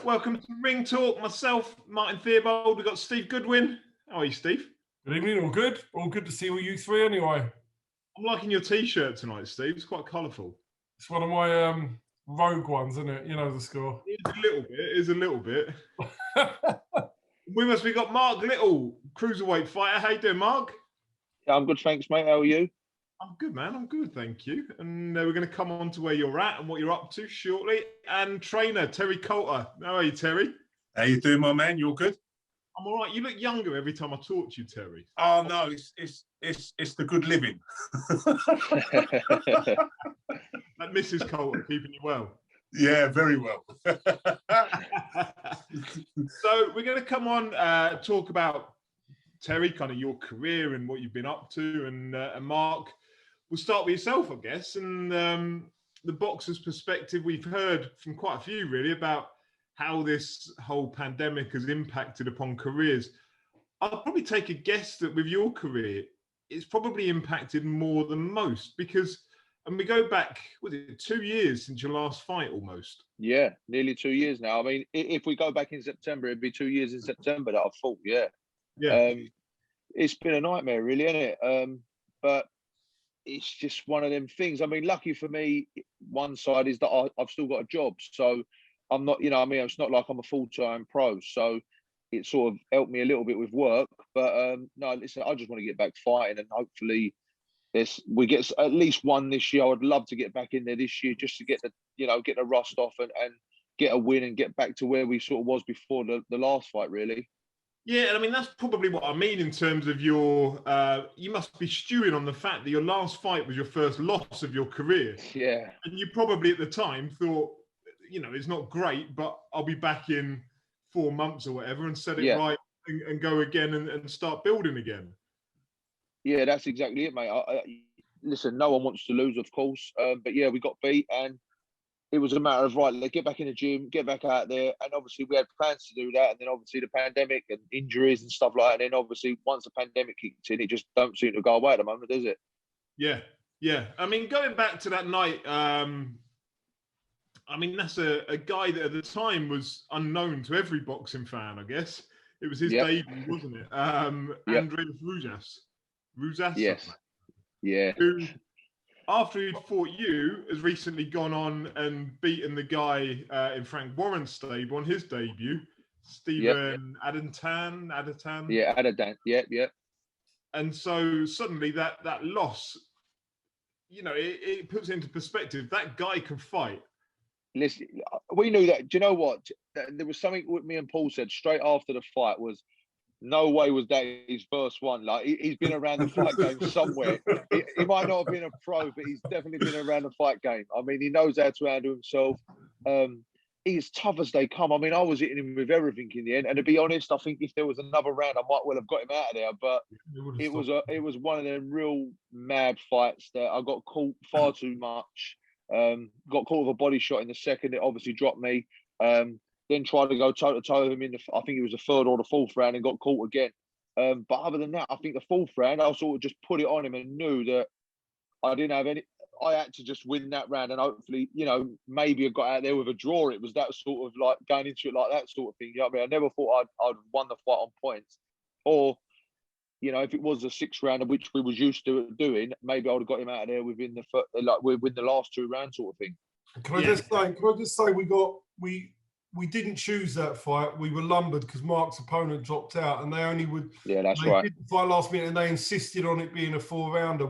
Welcome to Ring Talk. Myself, Martin Theobald. We've got Steve Goodwin. How are you, Steve? Good evening. All good. All good to see all you three anyway. I'm liking your T-shirt tonight, Steve. It's quite colourful. It's one of my rogue ones, isn't it? You know the score. It is a little bit. We got Mark Little, Cruiserweight fighter. How you doing, Mark? Yeah, I'm good, thanks, mate. How are you? I'm good, man. I'm good, thank you. And we're going to come on to where you're at and what you're up to shortly. And trainer, Terry Coulter. How are you, Terry? How you doing, my man? You all good? I'm all right. You look younger every time I talk to you, Terry. Oh no, it's the good living. That Mrs. Coulter keeping you well. Yeah, very well. So we're going to come on talk about Terry, kind of your career and what you've been up to, and Mark. We'll start with yourself, I guess, and the boxer's perspective. We've heard from quite a few, really, about how this whole pandemic has impacted upon careers. I'll probably take a guess that with your career, it's probably impacted more than most because, and we go back, was it 2 years since your last fight almost? Yeah, nearly 2 years now. I mean, if we go back in September, it'd be 2 years in September that I've fought, yeah. It's been a nightmare, really, isn't it? But it's just one of them things. I mean, lucky for me, one side is that I've still got a job. So I'm not, it's not like I'm a full-time pro. So it sort of helped me a little bit with work. But no, listen, I just want to get back fighting and hopefully we get at least one this year. I would love to get back in there this year just to get the rust off and get a win and get back to where we sort of was before the last fight, really. Yeah, and I mean, that's probably what I mean in terms of your, you must be stewing on the fact that your last fight was your first loss of your career. Yeah. And you probably at the time thought, it's not great, but I'll be back in 4 months or whatever and set it right and go again and start building again. Yeah, that's exactly it, mate. Listen, no one wants to lose, of course. But yeah, we got beat and it was a matter of, right, let's get back in the gym, get back out there. And obviously we had plans to do that. And then obviously the pandemic and injuries and stuff like that. And then obviously once the pandemic kicked in, it just don't seem to go away at the moment, does it? Yeah, yeah. I mean, going back to that night, I mean, that's a guy that at the time was unknown to every boxing fan, I guess. It was his debut, wasn't it? Andreas Rouzas. Yes. Yeah. Who, after he'd fought you, has recently gone on and beaten the guy in Frank Warren's stable on his debut, Stephen Adatan. Yeah, Adatan. Yeah. And so suddenly that loss, it puts into perspective. That guy can fight. Listen, we knew that. Do you know what? There was something with me and Paul said straight after the fight was, no way was that his first one. Like he's been around the fight game somewhere. He might not have been a pro, but he's definitely been around the fight game. I mean, he knows how to handle himself. He's tough as they come. I mean, I was hitting him with everything in the end. And to be honest, I think if there was another round, I might well have got him out of there. But it was one of them real mad fights that I got caught far too much. Got caught with a body shot in the second. It obviously dropped me. Then tried to go toe-to-toe with him in I think it was the third or the fourth round and got caught again. But other than that, I think the fourth round, I sort of just put it on him and knew that I didn't have any. I had to just win that round and hopefully, maybe I got out there with a draw. It was that sort of like going into it like that sort of thing. You know what I mean? I never thought I'd won the fight on points. Or, if it was a sixth round, which we was used to doing, maybe I would have got him out of there within the last 2 rounds sort of thing. Can I just say we didn't choose that fight. We were lumbered because Mark's opponent dropped out, and they only would. Yeah, that's they right. Did the fight last minute, and they insisted on it being a 4-rounder.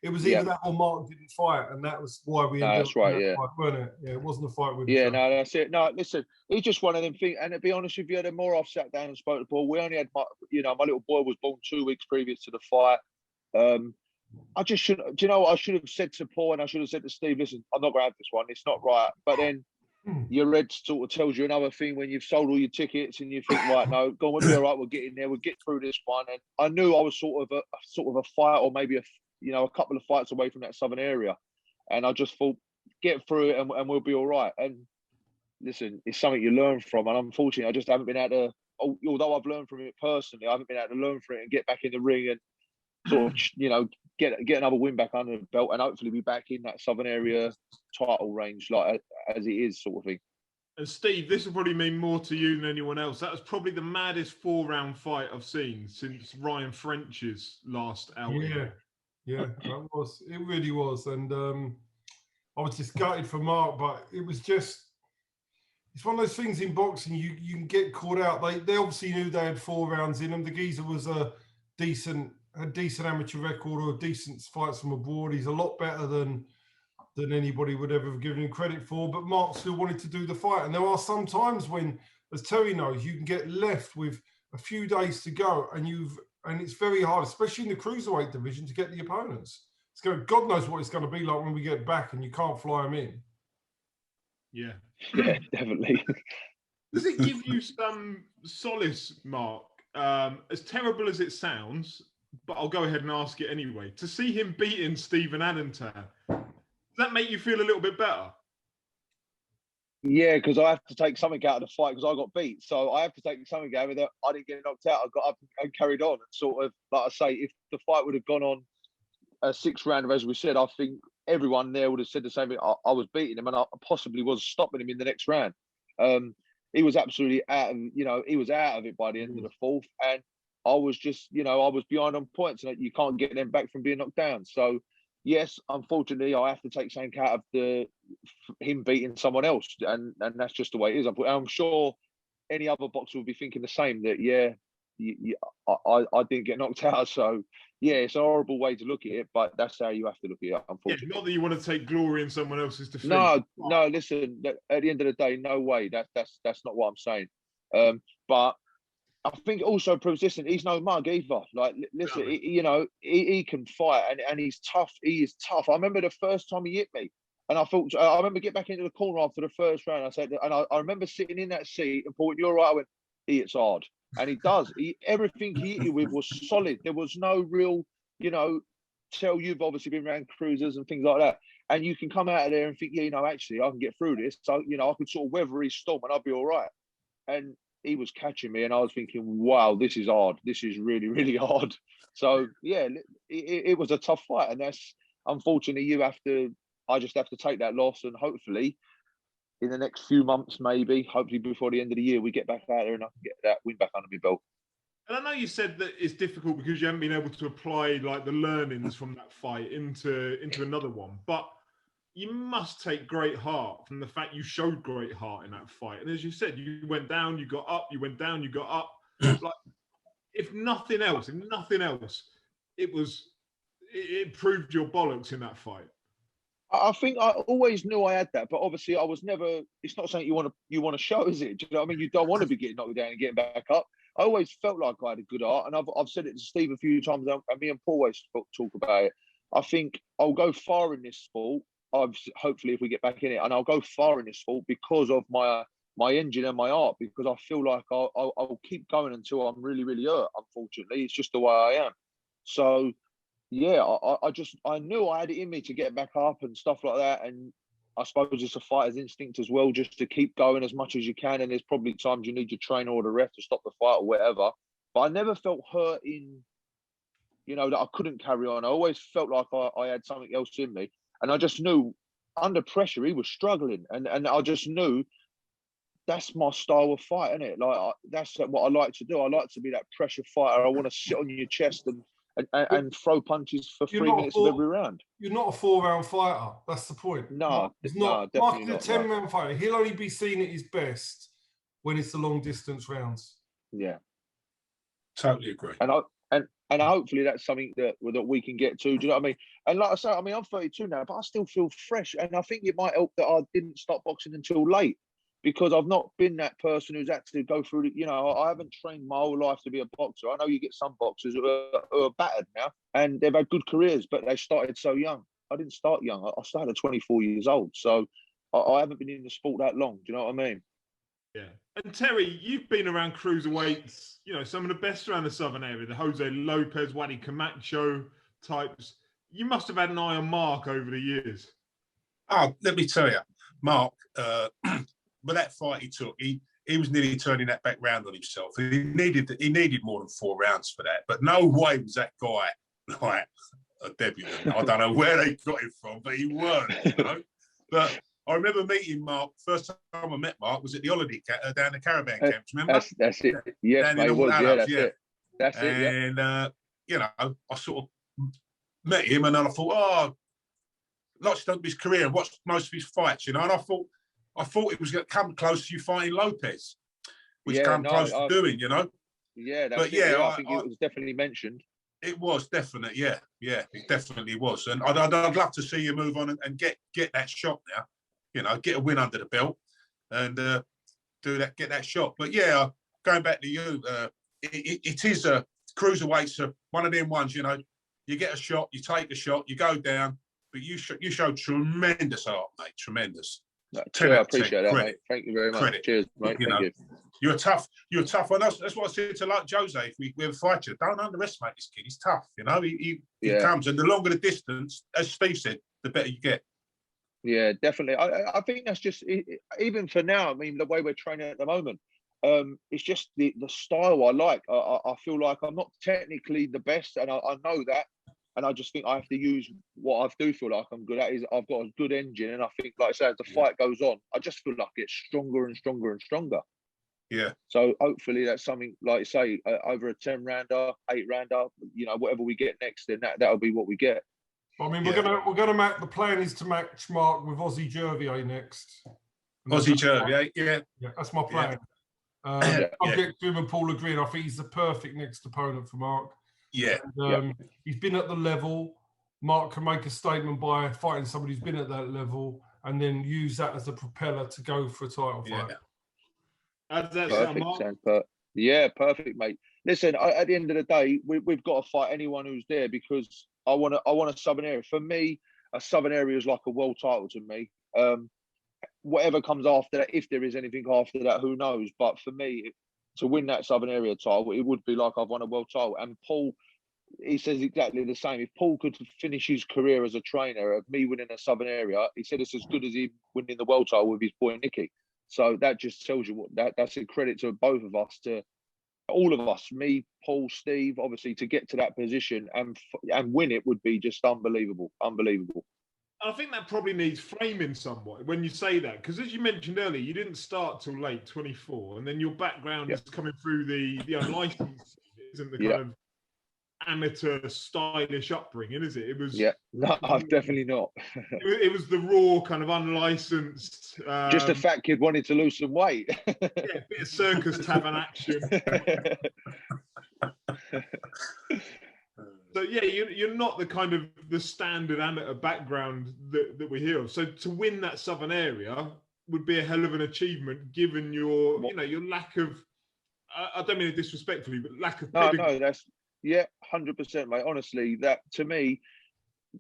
It was either that or Mark didn't fight, and that was why we. That's right. Yeah, fight, wasn't it? Yeah, it wasn't a fight with. Yeah, no, that's it. No, listen, it's just one of them things. And to be honest with you, the more I've sat down and spoke to Paul, we only had my little boy was born 2 weeks previous to the fight. I just should. Do you know what I should have said to Paul, and I should have said to Steve? Listen, I'm not going to have this one. It's not right. But then. Your head sort of tells you another thing when you've sold all your tickets and you think, right, no, go on, we'll be all right, we'll get in there, we'll get through this one. And I knew I was sort of a fight or maybe a couple of fights away from that southern area. And I just thought, get through it and we'll be all right. And listen, it's something you learn from. And unfortunately, I just haven't been able to, although I've learned from it personally, I haven't been able to learn from it and get back in the ring and sort of, get another win back under the belt and hopefully be back in that southern area title range, like as it is, sort of thing. And Steve, this will probably mean more to you than anyone else. That was probably the maddest 4-round fight I've seen since Ryan French's last outing. Yeah, that was. It really was. And I was just gutted for Mark, but it was just, it's one of those things in boxing, you can get caught out. They obviously knew they had 4 rounds in them. The geezer was a decent amateur record or decent fights from abroad. He's a lot better than anybody would ever have given him credit for. But Mark still wanted to do the fight. And there are some times when, as Terry knows, you can get left with a few days to go, and it's very hard, especially in the cruiserweight division, to get the opponents. God knows what it's going to be like when we get back and you can't fly them in. Yeah. Yeah, definitely. Does it give you some solace, Mark? As terrible as it sounds, but I'll go ahead and ask it anyway. To see him beating Stephen Addenton, does that make you feel a little bit better? Yeah, because I have to take something out of the fight because I got beat. So I have to take something out of it. I didn't get knocked out. I got up and carried on. And sort of, like I say, if the fight would have gone on a 6th round, as we said, I think everyone there would have said the same thing. I was beating him and I possibly was stopping him in the next round. He was absolutely out of, he was out of it by the end of the 4th. And I was just, I was behind on points and you can't get them back from being knocked down. So, yes, unfortunately, I have to take something out of him beating someone else. And that's just the way it is. I'm sure any other boxer would be thinking the same, that, I didn't get knocked out. So, yeah, it's a horrible way to look at it, but that's how you have to look at it, unfortunately. Yeah, not that you want to take glory in someone else's defeat. No, listen, at the end of the day, no way. That's not what I'm saying. But I think it also proves, listen, he's no mug either. Like, listen, he can fight and he's tough. He is tough. I remember the first time he hit me and I remember getting back into the corner after the first round. I said, and I remember sitting in that seat and thought, you're right. I went, he hits hard. And he does. Everything he hit you with was solid. There was no real, Tell, you've obviously been around cruisers and things like that. And you can come out of there and think, actually, I can get through this. So, I could sort of weather his storm and I'll be all right. And he was catching me and I was thinking, wow, this is hard. This is really, really hard. So, yeah, it was a tough fight. And that's, unfortunately, I just have to take that loss and hopefully in the next few months, hopefully before the end of the year, we get back out there and I can get that win back under my belt. And I know you said that it's difficult because you haven't been able to apply like the learnings from that fight into another one, but you must take great heart from the fact you showed great heart in that fight. And as you said, you went down, you got up, you went down, you got up. Like, if nothing else, it proved your bollocks in that fight. I think I always knew I had that, but obviously I was never. It's not something you want to show, is it? Do you know what I mean? You don't want to be getting knocked down and getting back up. I always felt like I had a good heart, and I've said it to Steve a few times, and me and Paul always talk about it. I think I'll go far in this sport. Hopefully, if we get back in it, and I'll go far in this sport because of my engine and my heart. Because I feel like I'll keep going until I'm really, really hurt. Unfortunately, it's just the way I am. So. Yeah, I knew I had it in me to get back up and stuff like that. And I suppose it's a fighter's instinct as well, just to keep going as much as you can. And there's probably times you need your trainer or the ref to stop the fight or whatever. But I never felt hurt that I couldn't carry on. I always felt like I had something else in me. And I just knew under pressure, he was struggling. And I just knew that's my style of fight, isn't it? Like, that's what I like to do. I like to be that pressure fighter. I want to sit on your chest and throw punches for 3 minutes of every round. You're not a 4-round fighter. That's the point. No, it's not. No, Mark is a 10-round fighter. He'll only be seen at his best when it's the long distance rounds. Yeah, totally agree. And hopefully that's something that we can get to. Do you know what I mean? And like I say, I'm 32 now, but I still feel fresh. And I think it might help that I didn't start boxing until late. Because I've not been that person who's had to go through, I haven't trained my whole life to be a boxer. I know you get some boxers who are battered now and they've had good careers, but they started so young. I didn't start young. I started at 24 years old. So I haven't been in the sport that long. Do you know what I mean? Yeah. And Terry, you've been around cruiserweights, some of the best around the southern area, the Jose Lopez, Wadi Camacho types. You must have had an eye on Mark over the years. Oh, let me tell you, Mark, but that fight he took, he was nearly turning that back round on himself. He needed more than 4 rounds for that. But no way was that guy like a debutant. I don't know where they got him from, but he weren't. But I remember meeting Mark. First time I met Mark was at the holiday down the caravan camps. Remember? That's it. Yes, down mate. in Was, All Hallows, that's it. That's it. Yeah. And you know, I sort of met him, and then I thought, oh, watched his career and watched most of his fights, you know, and I thought it was going to come close to you fighting Lopez, which come close to doing, you know. Yeah, that's I think it was definitely mentioned. It was definite, yeah, it definitely was, and I'd love to see you move on and get that shot now, you know, get a win under the belt, and get that shot. But yeah, going back to you, it is a cruiserweights, one of them ones, you know, you get a shot, you take a shot, you go down, but you showed tremendous heart, mate, tremendous. I appreciate that, mate. Thank you very much. Credit. Cheers, mate. Thank you. You're tough. And that's what I said to like Jose. If we ever fight you, don't underestimate this kid. He's tough. You know, he comes, and the longer the distance, as Steve said, the better you get. Yeah, definitely. I think that's just even for now. I mean, the way we're training at the moment, it's just the style I like. I feel like I'm not technically the best, and I know that. And I just think I have to use what I do feel like I'm good at. Is I've got a good engine, and I think, like I say, as the fight goes on, I just feel like it's stronger and stronger and stronger. Yeah. So hopefully that's something, like you say, over a 10-rounder, 8-rounder, you know, whatever we get next, then that'll be what we get. I mean, we're gonna match. The plan is to match Mark with Aussie Jervier next. Aussie Jervier, yeah, that's my plan. Subject to him and Paul agreeing, I think he's the perfect next opponent for Mark. Yeah. And, he's been at the level. Mark can make a statement by fighting somebody who's been at that level, and then use that as a propeller to go for a title fight. How does that sound, Mark? Yeah, perfect, mate. Listen, at the end of the day, we've got to fight anyone who's there, because I want a Southern area. For me, a Southern area is like a world title to me. Whatever comes after that, if there is anything after that, who knows? But for me, to win that Southern area title, it would be like I've won a world title. And Paul, he says exactly the same. If Paul could finish his career as a trainer of me winning a Southern area, he said it's as good as him winning the world title with his boy Nicky. So that just tells you that's a credit to both of us, to all of us, me, Paul, Steve, obviously, to get to that position and win it would be just unbelievable. I think that probably needs framing somewhat when you say that, because as you mentioned earlier, you didn't start till late 24, and then your background is coming through the unlicensed, isn't the kind of amateur stylish upbringing, is it? It was no, definitely not. it was the raw kind of unlicensed. Just a fat kid wanted to lose some weight. A bit of circus tavern action. So you're not the kind of the standard amateur background that we hear of. So to win that Southern area would be a hell of an achievement, given your lack of. I don't mean it disrespectfully, but lack of. No, that's 100%, mate. Honestly, that to me,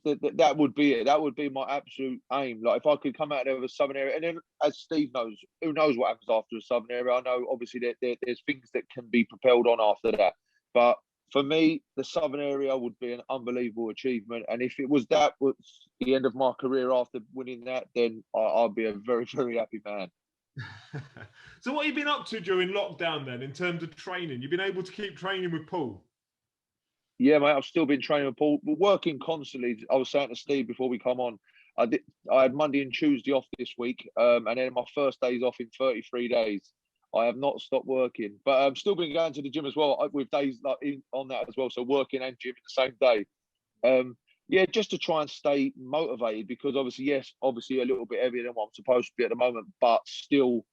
that would be it. That would be my absolute aim. Like if I could come out there with a Southern area, and then as Steve knows, who knows what happens after a Southern area. I know obviously there's things that can be propelled on after that, but for me, the Southern area would be an unbelievable achievement. And if it was the end of my career after winning that, then I'll be a very, very happy man. So what have you been up to during lockdown then, in terms of training? You've been able to keep training with Paul? Yeah, mate, I've still been training with Paul, working constantly. I was saying to Steve before we come on, I had Monday and Tuesday off this week, and then my first day's off in 33 days. I have not stopped working, but I've still been going to the gym as well, with days like on that as well. So working and gym in the same day. Just to try and stay motivated, because obviously a little bit heavier than what I'm supposed to be at the moment, but still,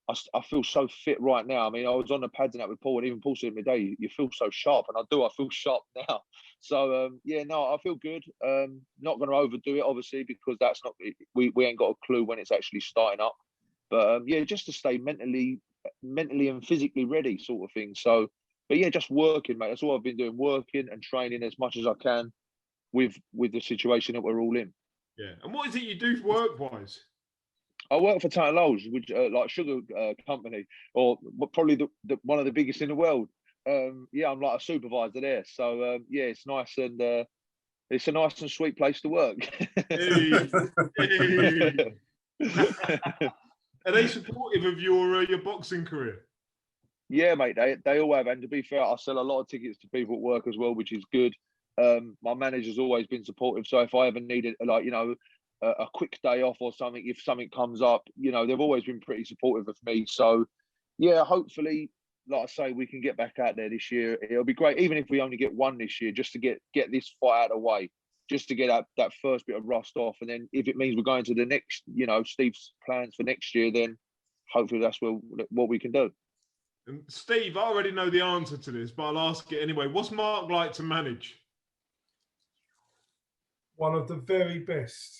I feel so fit right now. I mean, I was on the pads and that with Paul, and even Paul said to me, "Day, you feel so sharp," and I feel sharp now. So I feel good. Not going to overdo it, obviously, because that's not we ain't got a clue when it's actually starting up. But just to stay mentally and physically ready, sort of thing. So, but just working, mate. That's all I've been doing: working and training as much as I can with the situation that we're all in. Yeah. And what is it you do work-wise? I work for Taylor Lowe's, which like sugar company, or probably the one of the biggest in the world. I'm like a supervisor there. So it's nice, and it's a nice and sweet place to work. Hey. Are they supportive of your boxing career? Yeah, mate, they all have. And to be fair, I sell a lot of tickets to people at work as well, which is good. My manager's always been supportive. So if I ever needed, a quick day off or something if something comes up. You know, they've always been pretty supportive of me. So, yeah, hopefully, like I say, we can get back out there this year. It'll be great, even if we only get one this year, just to get this fight out of the way, just to get that first bit of rust off. And then if it means we're going to the next, you know, Steve's plans for next year, then hopefully that's what we can do. And Steve, I already know the answer to this, but I'll ask it anyway. What's Mark like to manage? One of the very best.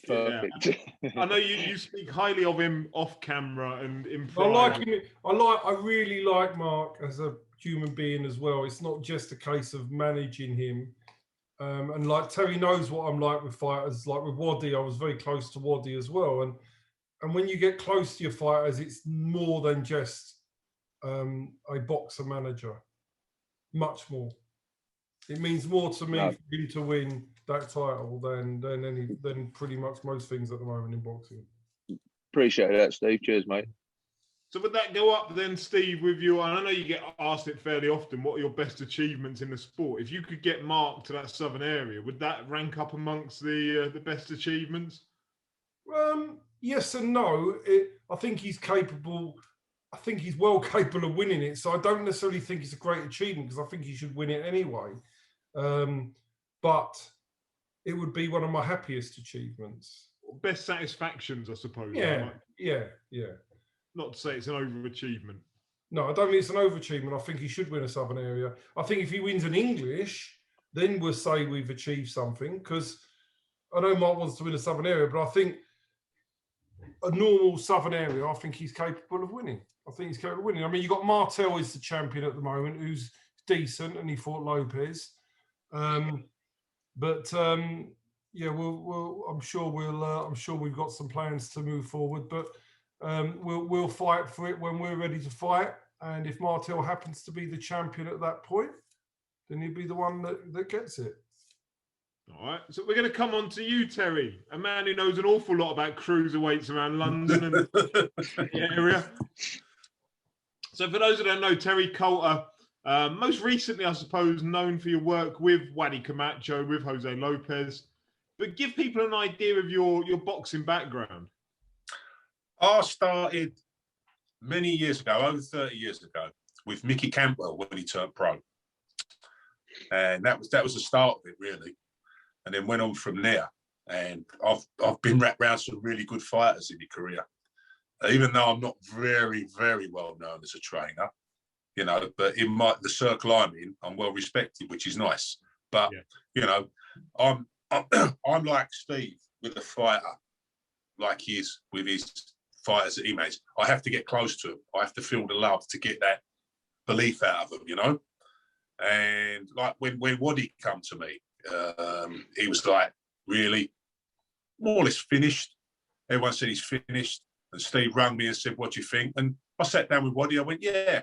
Perfect. Yeah. I know you speak highly of him off camera and in I private. like him. I really like Mark as a human being as well. It's not just a case of managing him. And like Terry knows what I'm like with fighters. Like with Waddy, I was very close to Waddy as well. And when you get close to your fighters, it's more than just a boxer manager. Much more. It means more to me for him to win that title than pretty much most things at the moment in boxing. Appreciate that, Steve. Cheers, mate. So would that go up then, Steve, with your, and I know you get asked it fairly often, what are your best achievements in the sport? If you could get Mark to that southern area, would that rank up amongst the best achievements? Yes and no. I think he's capable. I think he's well capable of winning it. So I don't necessarily think it's a great achievement because I think he should win it anyway. But it would be one of my happiest achievements. Best satisfactions, I suppose. Yeah. Not to say it's an overachievement. No, I don't think it's an overachievement. I think he should win a southern area. I think if he wins an English, then we'll say we've achieved something. Because I know Mark wants to win a southern area, but I think a normal southern area, I think he's capable of winning. I mean, you've got Martel is the champion at the moment, who's decent, and he fought Lopez. Yeah, I'm sure we've got some plans to move forward, but we'll fight for it when we're ready to fight. And if Martel happens to be the champion at that point, then he'll be the one that gets it. All right, so we're going to come on to you, Terry, a man who knows an awful lot about cruiserweights around London and the area. So for those that don't know, Terry Coulter, most recently, I suppose, known for your work with Waddy Camacho, with Jose Lopez. But give people an idea of your boxing background. I started many years ago, over 30 years ago, with Mickey Campbell when he turned pro. And that was the start of it, really. And then went on from there. And I've been wrapped around some really good fighters in my career. Even though I'm not very, very well known as a trainer, you know, but in the circle I'm in, I'm well respected, which is nice. But, you know, I'm like Steve with a fighter, like he is with his fighters that he makes. I have to get close to him. I have to feel the love to get that belief out of them, you know? And like when Waddy come to me, he was like, really, more or less finished. Everyone said he's finished. And Steve rang me and said, what do you think? And I sat down with Waddy. I went, yeah.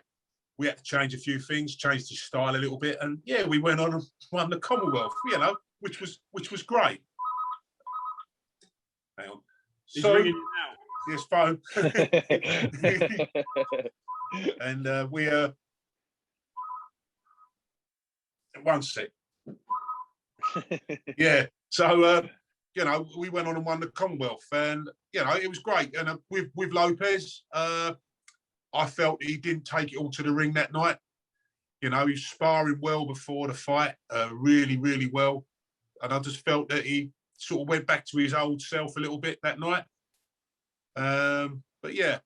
We had to change a few things, change the style a little bit. And yeah, we went on and won the Commonwealth, you know, which was great. Hang on. He's ringing you now. Yes, phone. And we one sec. Yeah. So you know, we went on and won the Commonwealth, and you know, it was great. And with Lopez, I felt he didn't take it all to the ring that night. You know, he was sparring well before the fight, really, really well. And I just felt that he sort of went back to his old self a little bit that night. But yeah,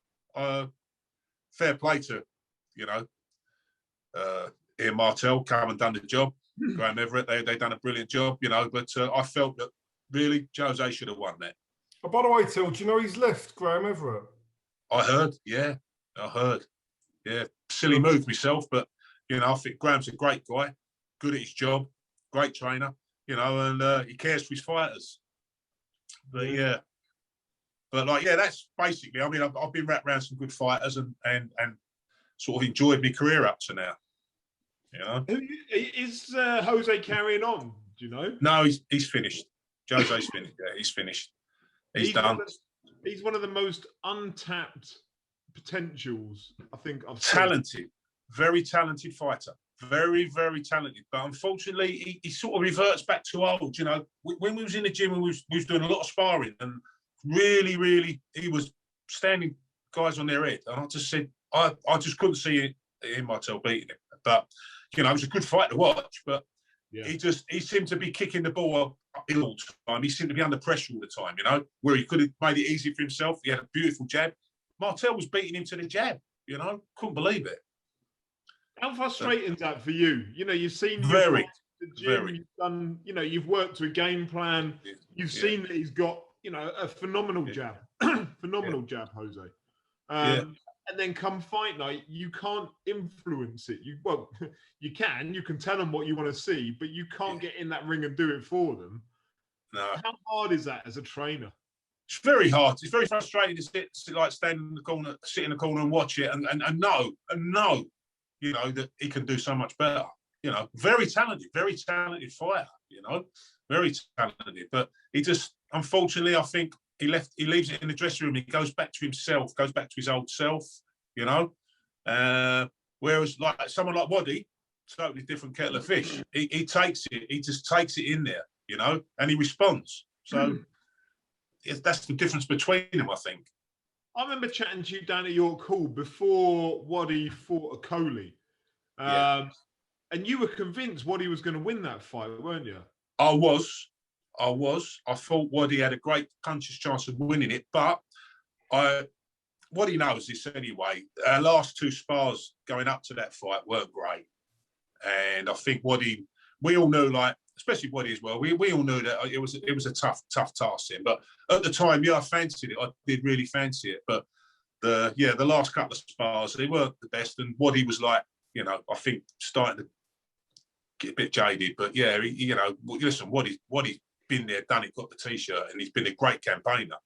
fair play to, you know, Ian Martel, come and done the job. Graham Everett, they done a brilliant job, you know. But I felt that really Jose should have won that. Oh, by the way, Till, do you know he's left, Graham Everett? I heard, yeah. I heard. Yeah, silly move myself, but, you know, I think Graham's a great guy, good at his job, great trainer, you know, and he cares for his fighters. But, yeah. But, like, yeah, that's basically, I mean, I've been wrapped around some good fighters and sort of enjoyed my career up to now, you know. Is Jose carrying on, do you know? No, he's finished. Jose's finished, yeah, he's finished. He's done. He's one of the most untapped potentials, I think. Talented, very talented fighter. Very, very talented. But unfortunately, he sort of reverts back to old. You know, when we was in the gym and we was doing a lot of sparring, and really, he was standing guys on their head. And I just said, I just couldn't see him Martel beating him. But, you know, it was a good fight to watch. But he seemed to be kicking the ball all the time. He seemed to be under pressure all the time, you know, where he could have made it easy for himself. He had a beautiful jab. Martel was beating him to the jab, you know, couldn't believe it. How frustrating is that for you? You know, you've seen very, the gym, you've done, you know, you've worked to a game plan. You've seen that he's got, you know, a phenomenal jab, phenomenal jab, Jose. And then come fight night, you can't influence it. You can tell them what you want to see, but you can't get in that ring and do it for them. No. How hard is that as a trainer? It's very hard. It's very frustrating to sit like stand in the corner, sit in the corner and watch it and know, you know, that he can do so much better. You know, very talented fighter, you know, very talented. But he just, unfortunately, I think he leaves it in the dressing room. He goes back to himself, goes back to his old self, you know. Whereas like someone like Waddy, totally different kettle of fish. He takes it, he just takes it in there, you know, and he responds. So that's the difference between them, I think. I remember chatting to you down at York Hall before Waddy fought Okoli. And you were convinced Waddy was going to win that fight, weren't you? I was. I thought Waddy had a great puncher's chance of winning it, but Waddy knows this anyway. Our last two spars going up to that fight weren't great. And I think Waddy, we all knew, like, especially Waddy as well, we all knew that it was a tough task in. But at the time, I fancied it. I did really fancy it. But the last couple of spars, they weren't the best. And Waddy was like, you know, I think starting to get a bit jaded. But yeah, you know, listen, Waddy's been there, done it, got the T-shirt, and he's been a great campaigner.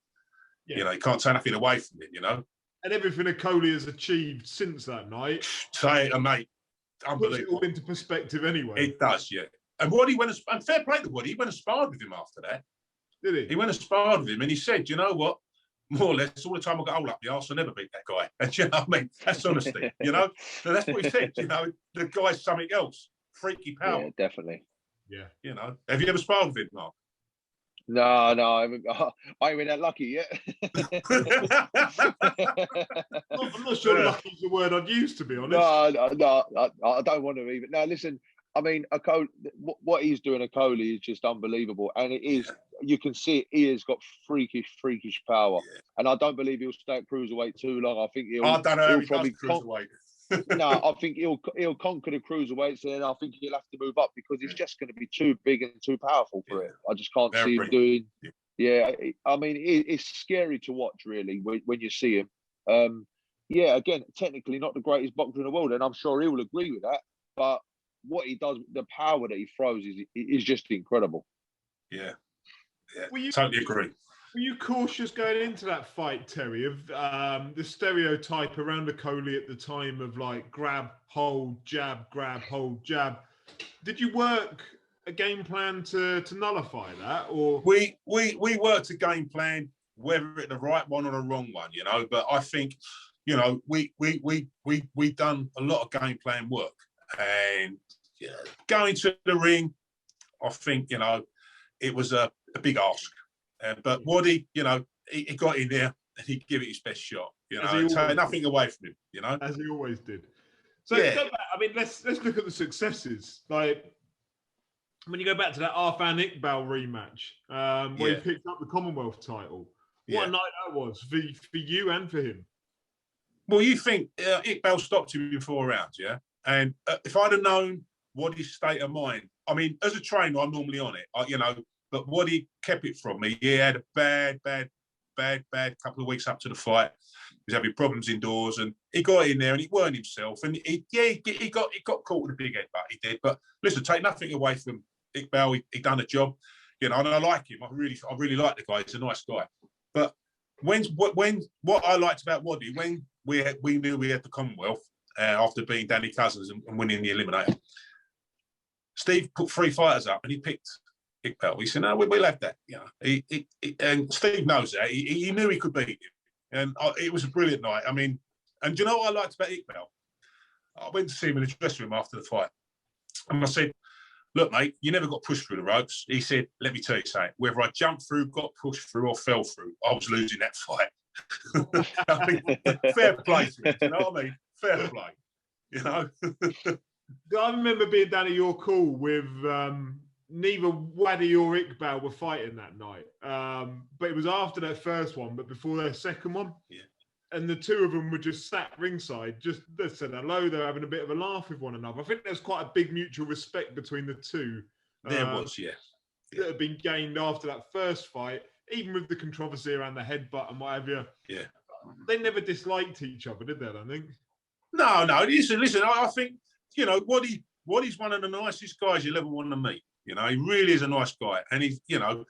Yeah. You know, you can't take nothing away from him, you know. And everything Okoli has achieved since that night. Say it, mate. Unbelievable. Puts it all into perspective anyway. It does, yeah. And Waddy and fair play to Waddy, he went and sparred with him after that. Did he? He went and sparred with him, and he said, you know what? More or less, all the time I got hold up the arse, I never beat that guy. And you know what I mean? That's honesty, you know? So that's what he said, you know? The guy's something else. Freaky power. Yeah, definitely. Yeah. You know? Have you ever sparred with him, Mark? No, I ain't been that lucky yet. I'm not sure lucky is the word I'd use, to be honest. No, I don't want to even. Now, listen, I mean, what he's doing, Okoli, is just unbelievable. And it is, you can see it, he has got freakish power. Yeah. And I don't believe he'll stay at cruiserweight too long. I think I don't know he'll probably cruiserweight. No, I think he'll conquer the cruiserweights, and I think he'll have to move up because it's just going to be too big and too powerful for him. I just can't see him doing. Yeah, I mean, it's scary to watch, really, when you see him. Yeah, again, technically not the greatest boxer in the world, and I'm sure he will agree with that. But what he does, the power that he throws is just incredible. Yeah, totally agree. Were you cautious going into that fight, Terry, of the stereotype around Okoli at the time of like grab, hold, jab, grab, hold, jab? Did you work a game plan to nullify that, or we worked a game plan, whether it's the right one or the wrong one, you know? But I think, you know, we done a lot of game plan work, and going to the ring, I think, you know, it was a big ask. But Waddy, you know, he got in there and he gave it his best shot. You know, take nothing away from him. You know, as he always did. So, I mean, let's look at the successes. Like when you go back to that Arfan Iqbal rematch, where he picked up the Commonwealth title. What a night that was for you and for him. Well, you think Iqbal stopped him in 4 rounds, yeah? And if I'd have known Waddy's state of mind, I mean, as a trainer, I'm normally on it, you know. But Waddy kept it from me. He had a bad couple of weeks up to the fight. He was having problems indoors, and he got in there and he weren't himself. And he got caught with a big headbutt. He did. But listen, take nothing away from Iqbal. He done a job, you know. And I like him. I really like the guy. He's a nice guy. But what I liked about Waddy, when we knew we had the Commonwealth after beating Danny Cousins and winning the Eliminator, Steve put 3 fighters up and he picked Iqbal. He said, no, we'll have that. You know, and Steve knows that. He knew he could beat him. And it was a brilliant night. I mean, and do you know what I liked about Iqbal? I went to see him in the dressing room after the fight. And I said, look, mate, you never got pushed through the ropes. He said, let me tell you something. Whether I jumped through, got pushed through, or fell through, I was losing that fight. I mean, fair play to him, you know what I mean? Fair play, you know? I remember being down at your call with neither Waddy or Iqbal were fighting that night. But it was after their first one, but before their second one. Yeah. And the two of them were just sat ringside, they said hello, they're having a bit of a laugh with one another. I think there's quite a big mutual respect between the two. There was, yeah. That had been gained after that first fight, even with the controversy around the headbutt and whatever. Yeah. They never disliked each other, did they, I think? No. Listen, I think, you know, Waddy's one of the nicest guys you'll ever want to meet. You know, he really is a nice guy. And he's, you know,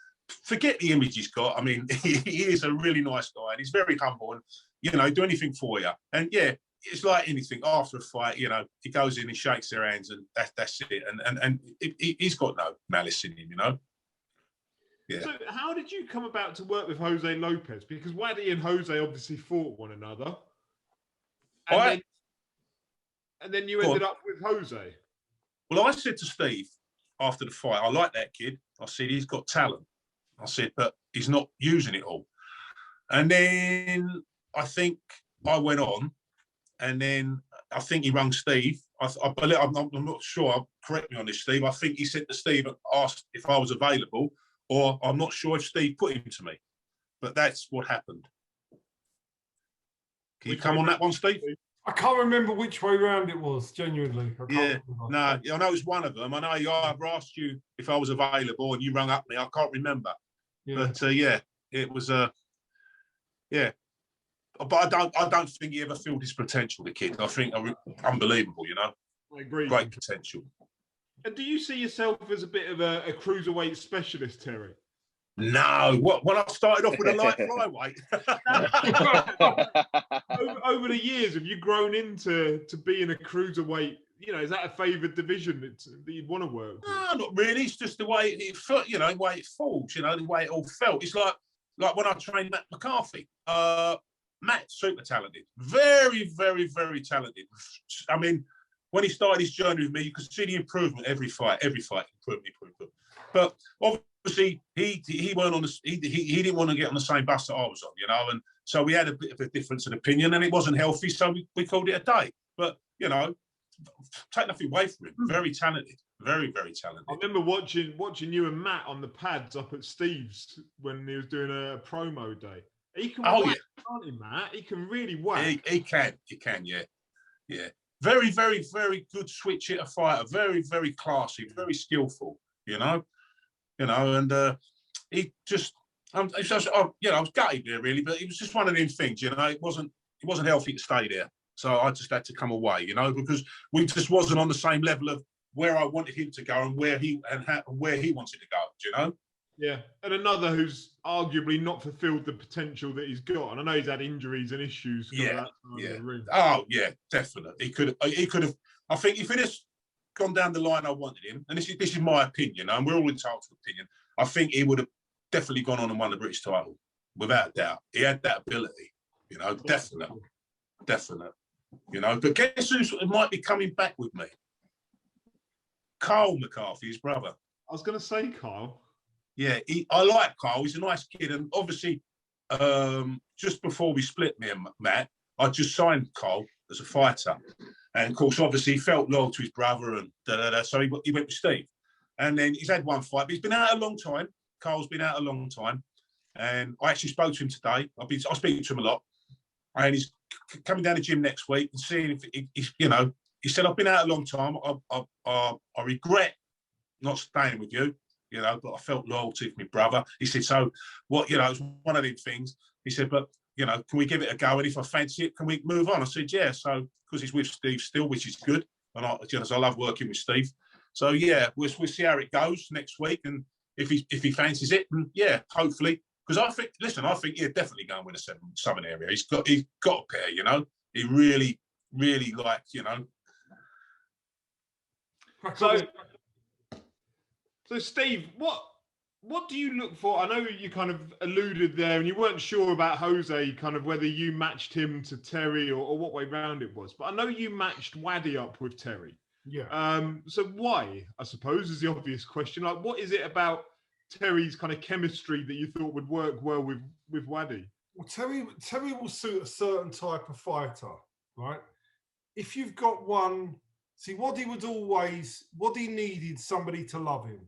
forget the image he's got. I mean, he is a really nice guy and he's very humble and, you know, do anything for you. And yeah, it's like anything. After a fight, you know, he goes in and shakes their hands and that's it. And he's got no malice in him, you know. Yeah. So how did you come about to work with Jose Lopez? Because Waddy and Jose obviously fought one another. And then you ended up with Jose. Well, I said to Steve after the fight, I like that kid. I said, he's got talent. I said, but he's not using it all. And then I think I went on, and then I think he rang Steve. I'm not sure. Correct me on this, Steve. I think he said to Steve and asked if I was available, or I'm not sure if Steve put him to me. But that's what happened. Can you come on that one, Steve? I can't remember which way round it was, genuinely. I know it's one of them. I know I asked you if I was available and you rung up me. I can't remember. Yeah. But it was yeah. But I don't think he ever filled his potential, the kid. I think unbelievable, you know. I agree. Great potential. And do you see yourself as a bit of a cruiserweight specialist, Terry? No. When I started off with a light flyweight. over the years, have you grown into being a cruiserweight? You know, is that a favoured division that you'd want to work with? No, not really. It's just the way it felt, you know, the way it falls, you know, the way it all felt. It's like when I trained Matt McCarthy. Matt's super talented. Very, very, very talented. I mean, when he started his journey with me, you could see the improvement every fight, improvement. But obviously, he weren't on the. He didn't want to get on the same bus that I was on, you know, and so we had a bit of a difference in opinion, and it wasn't healthy, so we called it a day. But you know, take nothing away from him. Very talented, very, very talented. I remember watching you and Matt on the pads up at Steve's when he was doing a promo day. He can whack, can't he, Matt? He can really whack. He can, yeah. Very, very, very good switch hitter fighter. Very, very classy, very skillful. You know, and he just, I was gutted there really, but it was just one of them things. You know, it wasn't healthy to stay there, so I just had to come away. You know, because we just wasn't on the same level of where I wanted him to go and where he wanted to go. Do you know? Yeah, and another who's arguably not fulfilled the potential that he's got. And I know he's had injuries and issues. Yeah. Oh, yeah, definitely. He could have. I think if he'd have gone down the line I wanted him, and this is my opinion, and we're all entitled to opinion, I think he would have definitely gone on and won the British title, without a doubt. He had that ability, you know, definitely. You know, but guess who might be coming back with me? Carl McCarthy, his brother. I was going to say Carl. Yeah, I like Carl. He's a nice kid. And obviously, just before we split, me and Matt, I just signed Carl as a fighter. And, of course, obviously, he felt loyal to his brother and so he went with Steve. And then he's had one fight, but he's been out a long time. Carl's been out a long time. And I actually spoke to him today. I speak to him a lot. And he's coming down the gym next week and seeing if he's, you know, he said, I've been out a long time. I regret not staying with you. You know, but I felt loyalty to my brother. He said, so what, you know, it's one of these things. He said, but, you know, can we give it a go? And if I fancy it, can we move on? I said, yeah. So, because he's with Steve still, which is good. And I love working with Steve. So, yeah, we'll see how it goes next week. And if he fancies it, and yeah, hopefully. Because I think he'll definitely go and win a Southern area. He's got a pair, you know. He really, really like, you know. So, Steve, what do you look for? I know you kind of alluded there, and you weren't sure about Jose, kind of whether you matched him to Terry or what way round it was. But I know you matched Waddy up with Terry. Yeah. So why, I suppose, is the obvious question. Like, what is it about Terry's kind of chemistry that you thought would work well with Waddy? Well, Terry will suit a certain type of fighter, right? If you've got one, see, Waddy needed somebody to love him.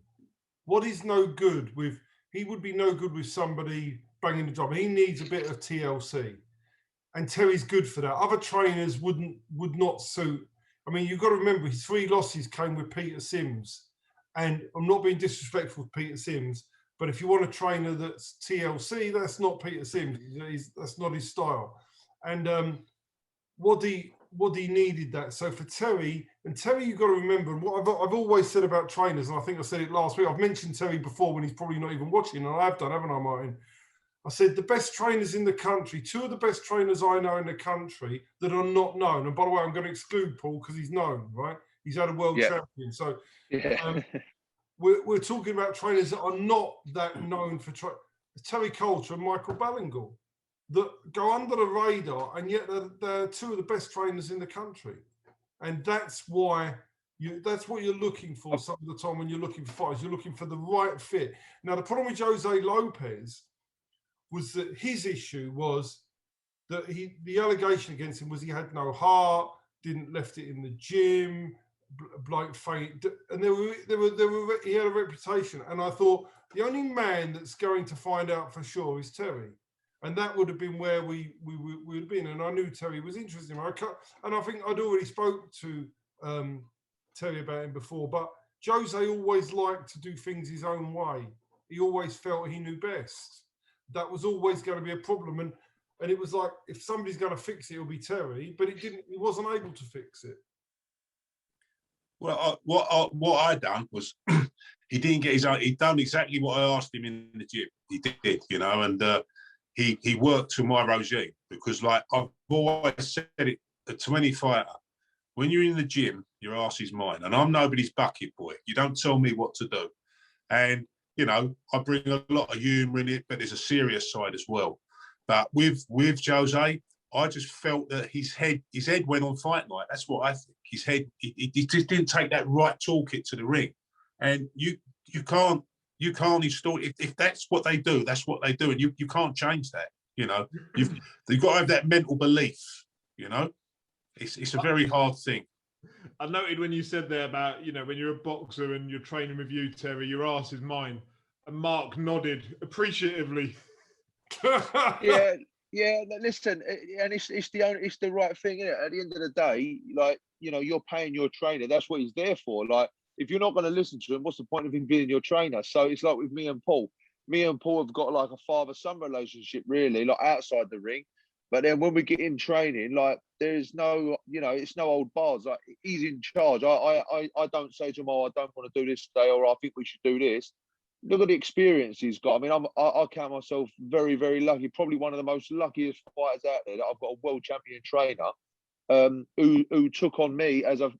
Waddy's no good with, he would be no good with somebody banging the drum. He needs a bit of TLC. And Terry's good for that. Other trainers would not suit. I mean, you've got to remember his 3 losses came with Peter Sims. And I'm not being disrespectful to Peter Sims, but if you want a trainer that's TLC, that's not Peter Sims. That's not his style. And Waddy needed that. So for Terry, you've got to remember, and what I've always said about trainers, and I think I said it last week, I've mentioned Terry before when he's probably not even watching, and I have done, haven't I, Martin? I said the best trainers in the country, 2 of the best trainers I know in the country that are not known. And by the way, I'm going to exclude Paul because he's known, right? He's had a world champion. So we're talking about trainers that are not that known for Terry Coulter and Michael Ballingal that go under the radar, and yet they're 2 of the best trainers in the country. And that's why that's what you're looking for some of the time when you're looking for fighters. You're looking for the right fit. Now, the problem with Jose Lopez was that his issue was that the allegation against him was he had no heart, didn't left it in the gym, bloke faint, and he had a reputation. And I thought the only man that's going to find out for sure is Terry, and that would have been where we would have been. And I knew Terry was interested in him. And I think I'd already spoke to Terry about him before, but Jose always liked to do things his own way. He always felt he knew best. That was always going to be a problem, and it was like, if somebody's going to fix it, it'll be Terry, but he wasn't able to fix it. Well, what I done was he didn't get his own. He done exactly what I asked him in the gym. He did, and he worked to my regime, because, like I've always said it to any fighter, when you're in the gym, your ass is mine, and I'm nobody's bucket boy. You don't tell me what to do, and I bring a lot of humour in it, but there's a serious side as well. But with Jose, I just felt that his head went on fight night. That's what I think. His head, he just didn't take that right toolkit to the ring, and you can't install. If that's what they do, that's what they do, and you can't change that. You've got to have that mental belief. It's a very hard thing. I noted when you said there about, when you're a boxer and you're training with you, Terry, your ass is mine. And Mark nodded appreciatively. Yeah. Listen, and it's the right thing, isn't it? At the end of the day, like, you're paying your trainer. That's what he's there for. Like, if you're not going to listen to him, what's the point of him being your trainer? So it's like with me and Paul. Me and Paul have got like a father-son relationship, really, like outside the ring. But then when we get in training, like, there's no, it's no old bars. Like, he's in charge. I don't say to him, I don't want to do this today, or I think we should do this. Look at the experience he's got. I mean, I count myself very, very lucky. Probably one of the most luckiest fighters out there, that I've got a world champion trainer who took on me as a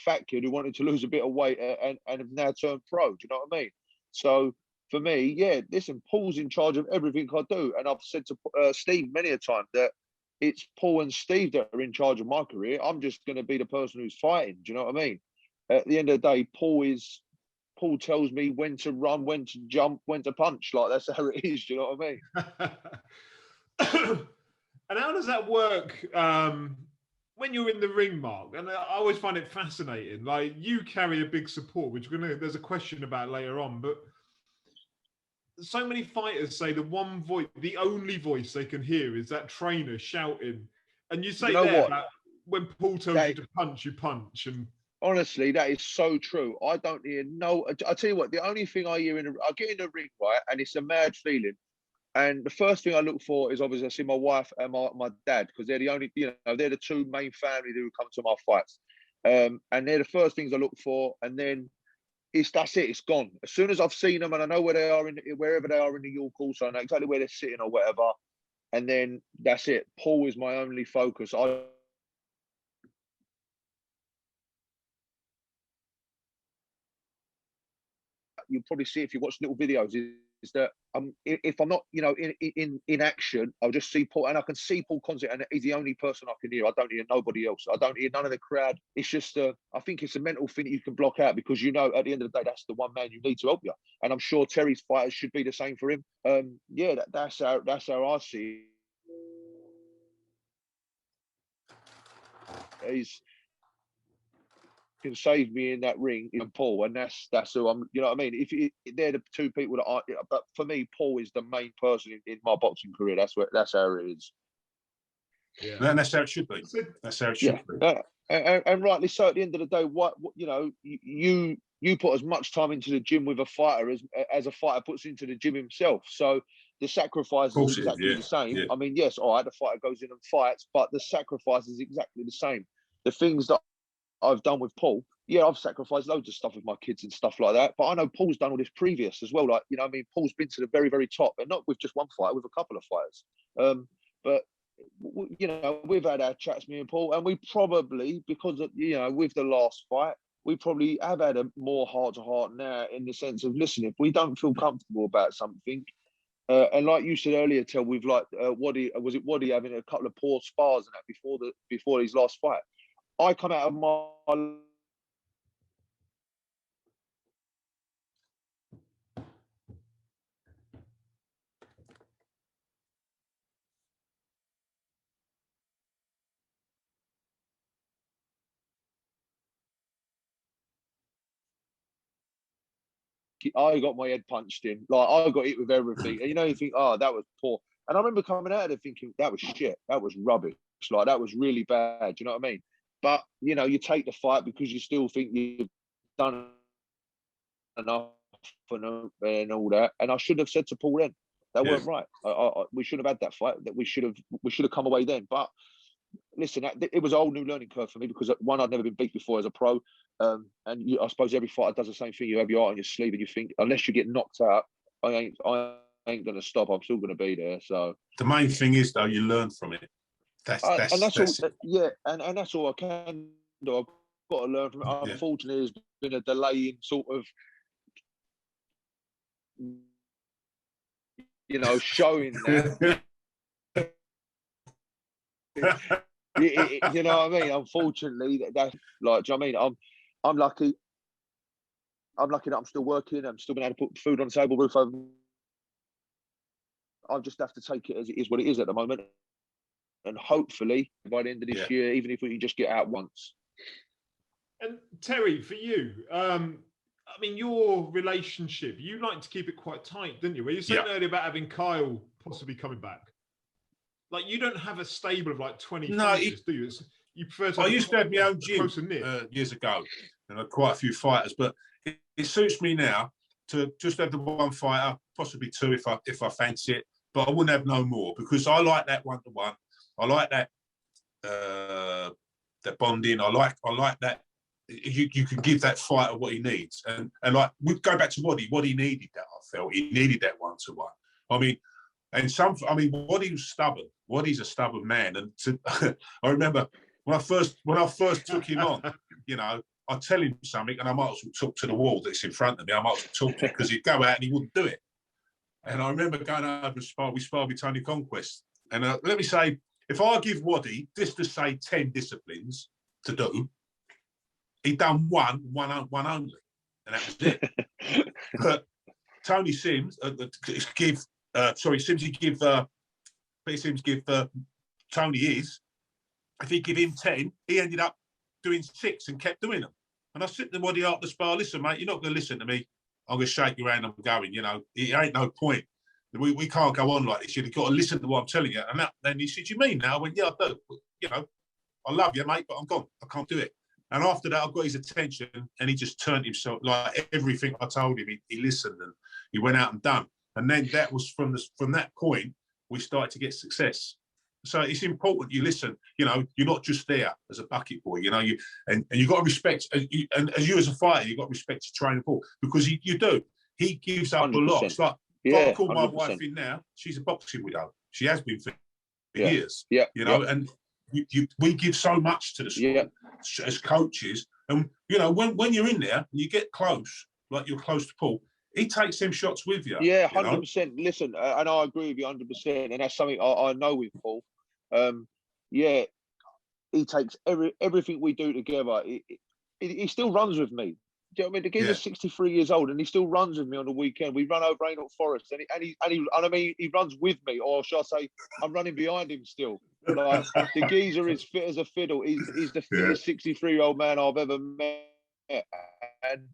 fat kid who wanted to lose a bit of weight and have now turned pro. Do you know what I mean? So for me, listen, Paul's in charge of everything I do. And I've said to Steve many a time that it's Paul and Steve that are in charge of my career. I'm just going to be the person who's fighting. Do you know what I mean? At the end of the day, Paul tells me when to run, when to jump, when to punch. Like, that's how it is. Do you know what I mean? And how does that work when you're in the ring, Mark? And I always find it fascinating. Like, you carry a big support, which there's a question about later on, but so many fighters say the only voice they can hear is that trainer shouting. And you say about when Paul tells you to punch, you punch. And honestly, that is so true. I don't hear I tell you what, the only thing I hear I get in the ring, right, and it's a mad feeling. And the first thing I look for is, obviously, I see my wife and my dad, because they're the only, they're the 2 main family who come to my fights. And they're the first things I look for. And then that's it. It's gone. As soon as I've seen them and I know where they are wherever they are in the York, also I know exactly where they're sitting or whatever. And then that's it. Paul is my only focus. you'll probably see if you watch little videos, is that if I'm not, you know, in action, I'll just see Paul, and I can see Paul constantly, and he's the only person I can hear. I don't hear nobody else. I don't hear none of the crowd. It's just, I think it's a mental thing that you can block out, because you know at the end of the day that's the one man you need to help you. And I'm sure Terry's fighters should be the same for him. Yeah, that's how I see it. He's can save me in that ring in Paul, and that's who I'm. You know what I mean? If they're the two people that are, but for me, Paul is the main person in my boxing career. That's how it is. Yeah, and that's how it should be. That's how it should be. And rightly so. At the end of the day, what you know, you put as much time into the gym with a fighter as a fighter puts into the gym himself. So the sacrifice is exactly the same. Yeah. I mean, yes, all right, the fighter goes in and fights, but the sacrifice is exactly the same. The things that I've done with Paul, yeah, I've sacrificed loads of stuff with my kids and stuff like that. But I know Paul's done all this previous as well. Like, you know, I mean, Paul's been to the very, very top, and not with just one fight, with a couple of fighters. But you know, we've had our chats, me and Paul, and we probably, because of, you know, with the last fight, we probably have had a more heart to heart now, in the sense of, listen, if we don't feel comfortable about something, and like you said earlier, Tel, we've like Waddy having a couple of poor spars and that before his last fight. I come out of my I got my head punched in. Like, I got hit with everything. And you know, you think, oh, that was poor. And I remember coming out of there thinking, that was shit. That was rubbish. Like, that was really bad. You know what I mean? But, you know, you take the fight because you still think you've done enough and all that. And I should have said to Paul then, that weren't right. We should have had that fight. That we should have come away then. But listen, it was a whole new learning curve for me, because one, I'd never been beat before as a pro. And I suppose every fighter does the same thing. You have your heart on your sleeve, and you think, unless you get knocked out, I ain't going to stop. I'm still going to be there. So the main thing is, though, you learn from it. That's all. It. Yeah, and that's all I can do. I've got to learn from it. Yeah. Unfortunately, there's been a delay in sort of, you know, showing that. You know what I mean? Unfortunately, that's like, do you know what I mean? I'm lucky. I'm lucky that I'm still working. I'm still being able to put food on the table, roof over. I'll just have to take it as it is, what it is at the moment. And hopefully, by the end of this year, even if we can just get out once. And Terry, for you, I mean, your relationship, you like to keep it quite tight, didn't you? Were you saying earlier about having Kyle possibly coming back? Like, you don't have a stable of like 20 fighters, do you? You prefer to. I used to have my own gym years ago, and I had quite a few fighters. But it suits me now to just have the one fighter, possibly two if I fancy it. But I wouldn't have no more, because I like that 1-to-1. I like that that bonding. I like that. You can give that fighter what he needs, and like we go back to Waddy. Waddy needed that. I felt he needed that 1-to-1. I mean. Waddy was stubborn. Waddy's a stubborn man, and I remember when I first took him on, you know, I'd tell him something, and I might as well talk to the wall that's in front of me. I might as well talk to him, because he'd go out and he wouldn't do it. And I remember going over and we sparred with Tony Conquest, and let me say, if I give Waddy just to say 10 disciplines to do, he'd done one only, and that was it. But Tony Sims Sims give Tony his. If he give him 10, he ended up doing 6 and kept doing them. And I sit the Waddy out the spar. Listen, mate, you're not going to listen to me. I'm going to shake your hand. I'm going. You know, it ain't no point. We can't go on like this. You've got to listen to what I'm telling you. And then he said, "You mean now?" I went, "Yeah, I do. You know, I love you, mate, but I'm gone. I can't do it." And after that, I got his attention, and he just turned himself, like everything I told him, he listened, and he went out and done. And then that was from that point, we started to get success. So it's important you listen. You know, you're not just there as a bucket boy. You know, and you got to respect. And as you as a fighter, you got to respect your trainer Paul, because you do. He gives up 100%. A lot. It's like if I call my 100%. Wife in now, she's a boxing widow. She has been for years. Yeah. You know, and we give so much to the sport as coaches. And you know, when you're in there, and you get close, like you're close to Paul. he takes them shots with you. Yeah, you know? 100%. Listen, and I agree with you 100%, and that's something I know with Paul. Yeah, he takes everything we do together. He still runs with me. Do you know what I mean? The geezer's 63 years old, and he still runs with me on the weekend. We run over Hainault Forest, and I mean, he runs with me, or shall I say, I'm running behind him still. Like, the geezer is fit as a fiddle. He's the fittest 63-year-old man I've ever met, and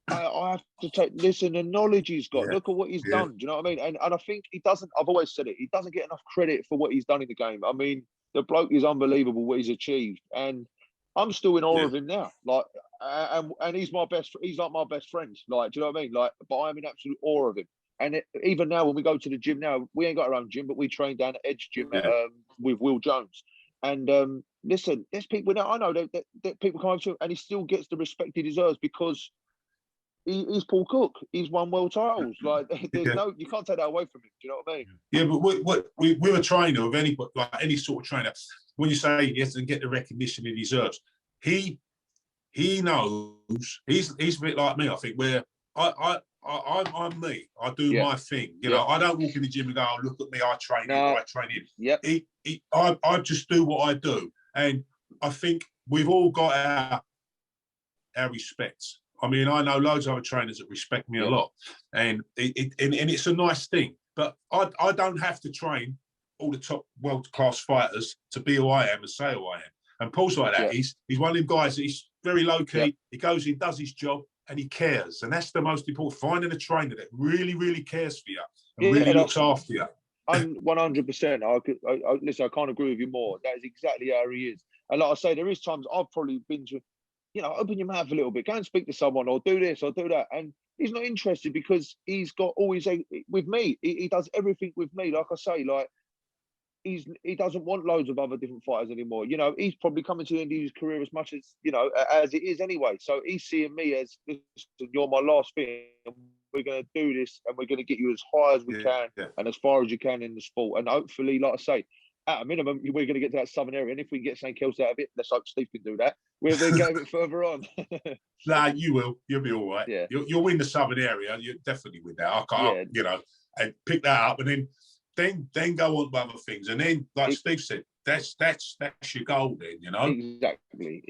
I have to take. Listen, the knowledge he's got. Look at what he's done. Do you know what I mean? And I think he doesn't. I've always said it. He doesn't get enough credit for what he's done in the game. I mean, the bloke is unbelievable what he's achieved, and I'm still in awe of him now. Like, and he's my best. He's like my best friend. Like, do you know what I mean? Like, but I'm in absolute awe of him. And even now, when we go to the gym now, we ain't got our own gym, but we train down at Edge Gym with Will Jones. And listen, there's people now. I know that people come up to him, and he still gets the respect he deserves because he's Paul Cook. He's won world titles. Like, there's no, you can't take that away from him. Do you know what I mean? Yeah, but we're a trainer of any sort of trainer. When you say he has to get the recognition he deserves, he knows he's a bit like me. I think where I'm me. I do my thing. You know, I don't walk in the gym and go, "Oh, look at me! I train him. I train him." I just do what I do, and I think we've all got our respects. I mean, I know loads of other trainers that respect me a lot, and it's a nice thing. But I don't have to train all the top world-class fighters to be who I am and say who I am. And Paul's like that. He's one of them guys that he's very low-key. He goes in, does his job, and he cares. And that's the most important. Finding a trainer that really, really cares for you and really looks after you. 100%. Listen, I can't agree with you more. That is exactly how he is. And like I say, there is times I've probably been to, you know, open your mouth a little bit, go and speak to someone, or do this or do that. And he's not interested because he's got always with me. He does everything with me. Like I say, like he doesn't want loads of other different fighters anymore. You know, he's probably coming to the end of his career as much as, you know, as it is anyway. So he's seeing me as, listen, you're my last thing. We're going to do this, and we're going to get you as high as we can and as far as you can in the sport. And hopefully, like I say, at a minimum, we're going to get to that southern area. And if we can get something else out of it, let's hope Steve can do that. We'll get a bit further on. Nah, you will. You'll be all right. Yeah. You'll win the southern area. You'll definitely win that. I can't, you know, and pick that up, and then go on to other things. And then, like Steve said, that's your goal then, you know? Exactly.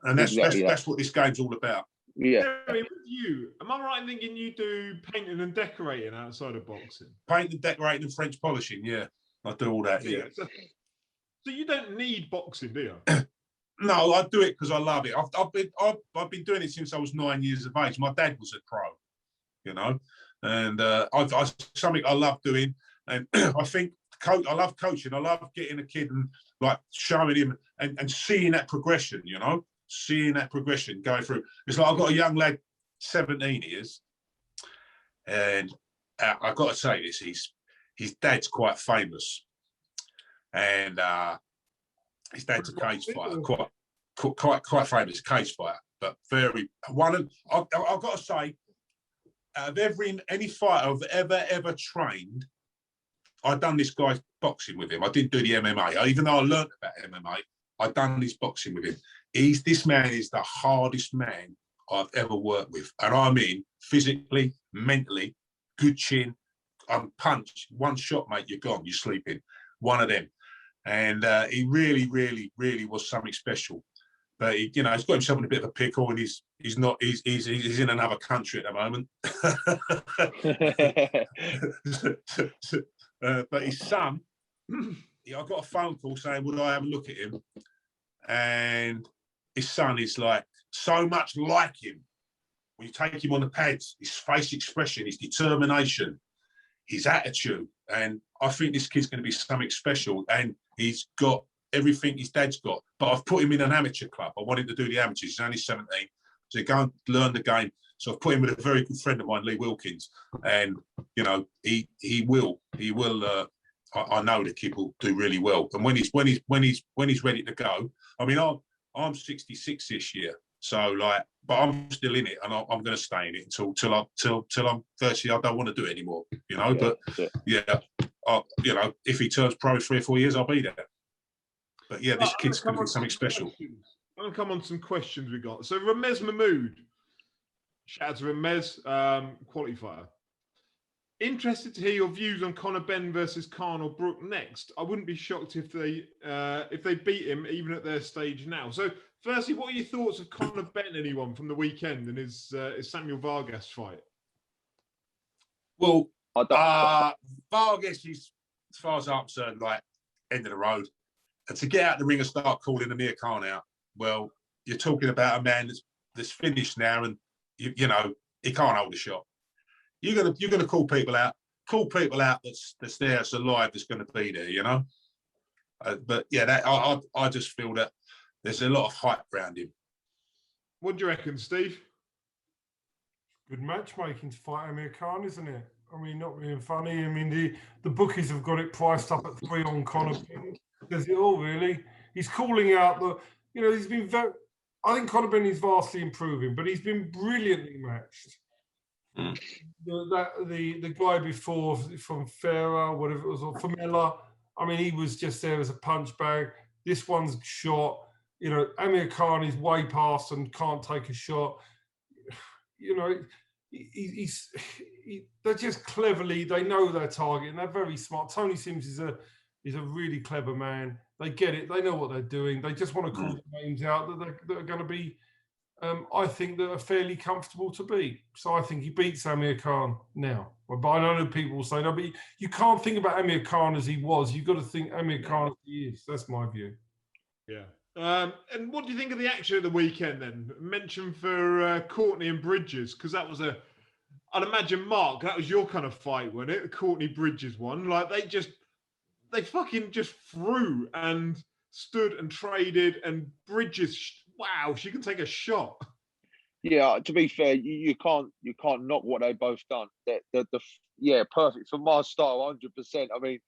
And that's what this game's all about. Yeah. Terry, with you, am I right in thinking you do painting and decorating outside of boxing? Painting, decorating, and French polishing, yeah. I do all that, yeah. So you don't need boxing, do you? No, I do it because I love it. I've been doing it since I was 9 years of age. My dad was a pro, you know, and I something I love doing. And I think I love coaching. I love getting a kid and like showing him and seeing that progression, you know, seeing that progression going through. It's like I've got a young lad, 17 years, and I've got to say this, his dad's quite famous, and his dad's a cage fighter, quite famous cage fighter, but very one. I've got to say, out of any fighter I've ever trained, I've done this guy's boxing with him. I didn't do the MMA, even though I learned about MMA. I've done this boxing with him. This man is the hardest man I've ever worked with, and I mean physically, mentally, good chin. I'm punched, one shot, mate, you're gone, you're sleeping. One of them. And he really, really, really was something special. But he, you know, he's got himself in a bit of a pickle, and he's in another country at the moment. But his son, I got a phone call saying, would I have a look at him? And his son is like so much like him. When you take him on the pads, his face expression, his determination, his attitude, and I think this kid's going to be something special. And he's got everything his dad's got. But I've put him in an amateur club. I wanted to do the amateurs. He's only 17, so go and learn the game. So I've put him with a very good friend of mine, Lee Wilkins, and you know he will. I know the kid will do really well. And when he's ready to go, I mean I'm 66 this year. So like, but I'm still in it, and I'm going to stay in it till I'm 30. I don't want to do it anymore, you know. But you know, if he turns pro 3 or 4 years, I'll be there. But yeah, this kid's going to be something special. I'm going to come on some questions we got. So Ramez Mahmood, Shout out to Remez, quality fighter. Interested to hear your views on Conor Benn versus Khan or Brook next. I wouldn't be shocked if they beat him even at their stage now. So, firstly, what are your thoughts of Conor Benn? Anyone from the weekend and his Samuel Vargas fight? Well, Vargas is, as far as I'm concerned, like end of the road. And to get out the ring and start calling Amir Khan out, well, you're talking about a man that's finished now, and you know he can't hold a shot. You're gonna call people out that's there, that's alive, that's going to be there, you know. But yeah, I just feel that there's a lot of hype around him. What do you reckon, Steve? Good matchmaking to fight Amir Khan, isn't it? I mean, not being funny. I mean, the bookies have got it priced up at 3 on Conor. Does it all really? He's calling out he's been very. I think Conor Benn is vastly improving, but he's been brilliantly matched. The guy before from Farah, whatever it was, or Famella, I mean, he was just there as a punch bag. This one's shot. You know, Amir Khan is way past and can't take a shot. You know, they're just cleverly, they know their target and they're very smart. Tony Sims is a really clever man. They get it. They know what they're doing. They just want to call the names out that are going to be, I think, that are fairly comfortable to beat. So I think he beats Amir Khan now. But I know people will say, no, but you can't think about Amir Khan as he was. You've got to think Amir Khan as he is. That's my view. Yeah. And what do you think of the action of the weekend then? Mention for Courtney and Bridges, because that was I'd imagine, Mark, that was your kind of fight, wasn't it? The Courtney Bridges one. Like, they fucking just threw and stood and traded, and Bridges, wow, she can take a shot. Yeah, to be fair, you can't knock what they've both done. Yeah, perfect for my style, 100%. I mean,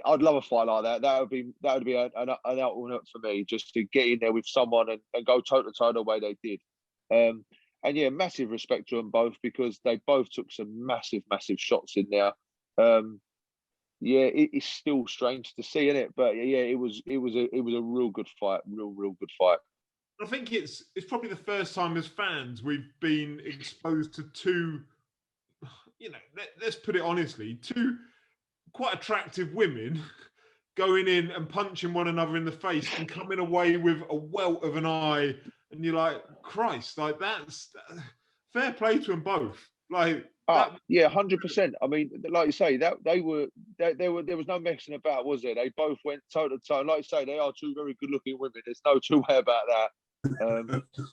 I'd love a fight like that. That would be an outlet for me, just to get in there with someone and go toe to toe the way they did. And yeah, massive respect to them both, because they both took some massive shots in there. Yeah, it's still strange to see, isn't it? But yeah, it was a real good fight, real good fight. I think it's probably the first time as fans we've been exposed to two, you know, let's put it honestly, two quite attractive women going in and punching one another in the face and coming away with a welt of an eye, and you're like, Christ, like, that's fair play to them both. Like, yeah, 100%. I mean, like you say, there was no messing about, was there? They both went toe to toe. Like you say, they are two very good looking women. There's no two way about that.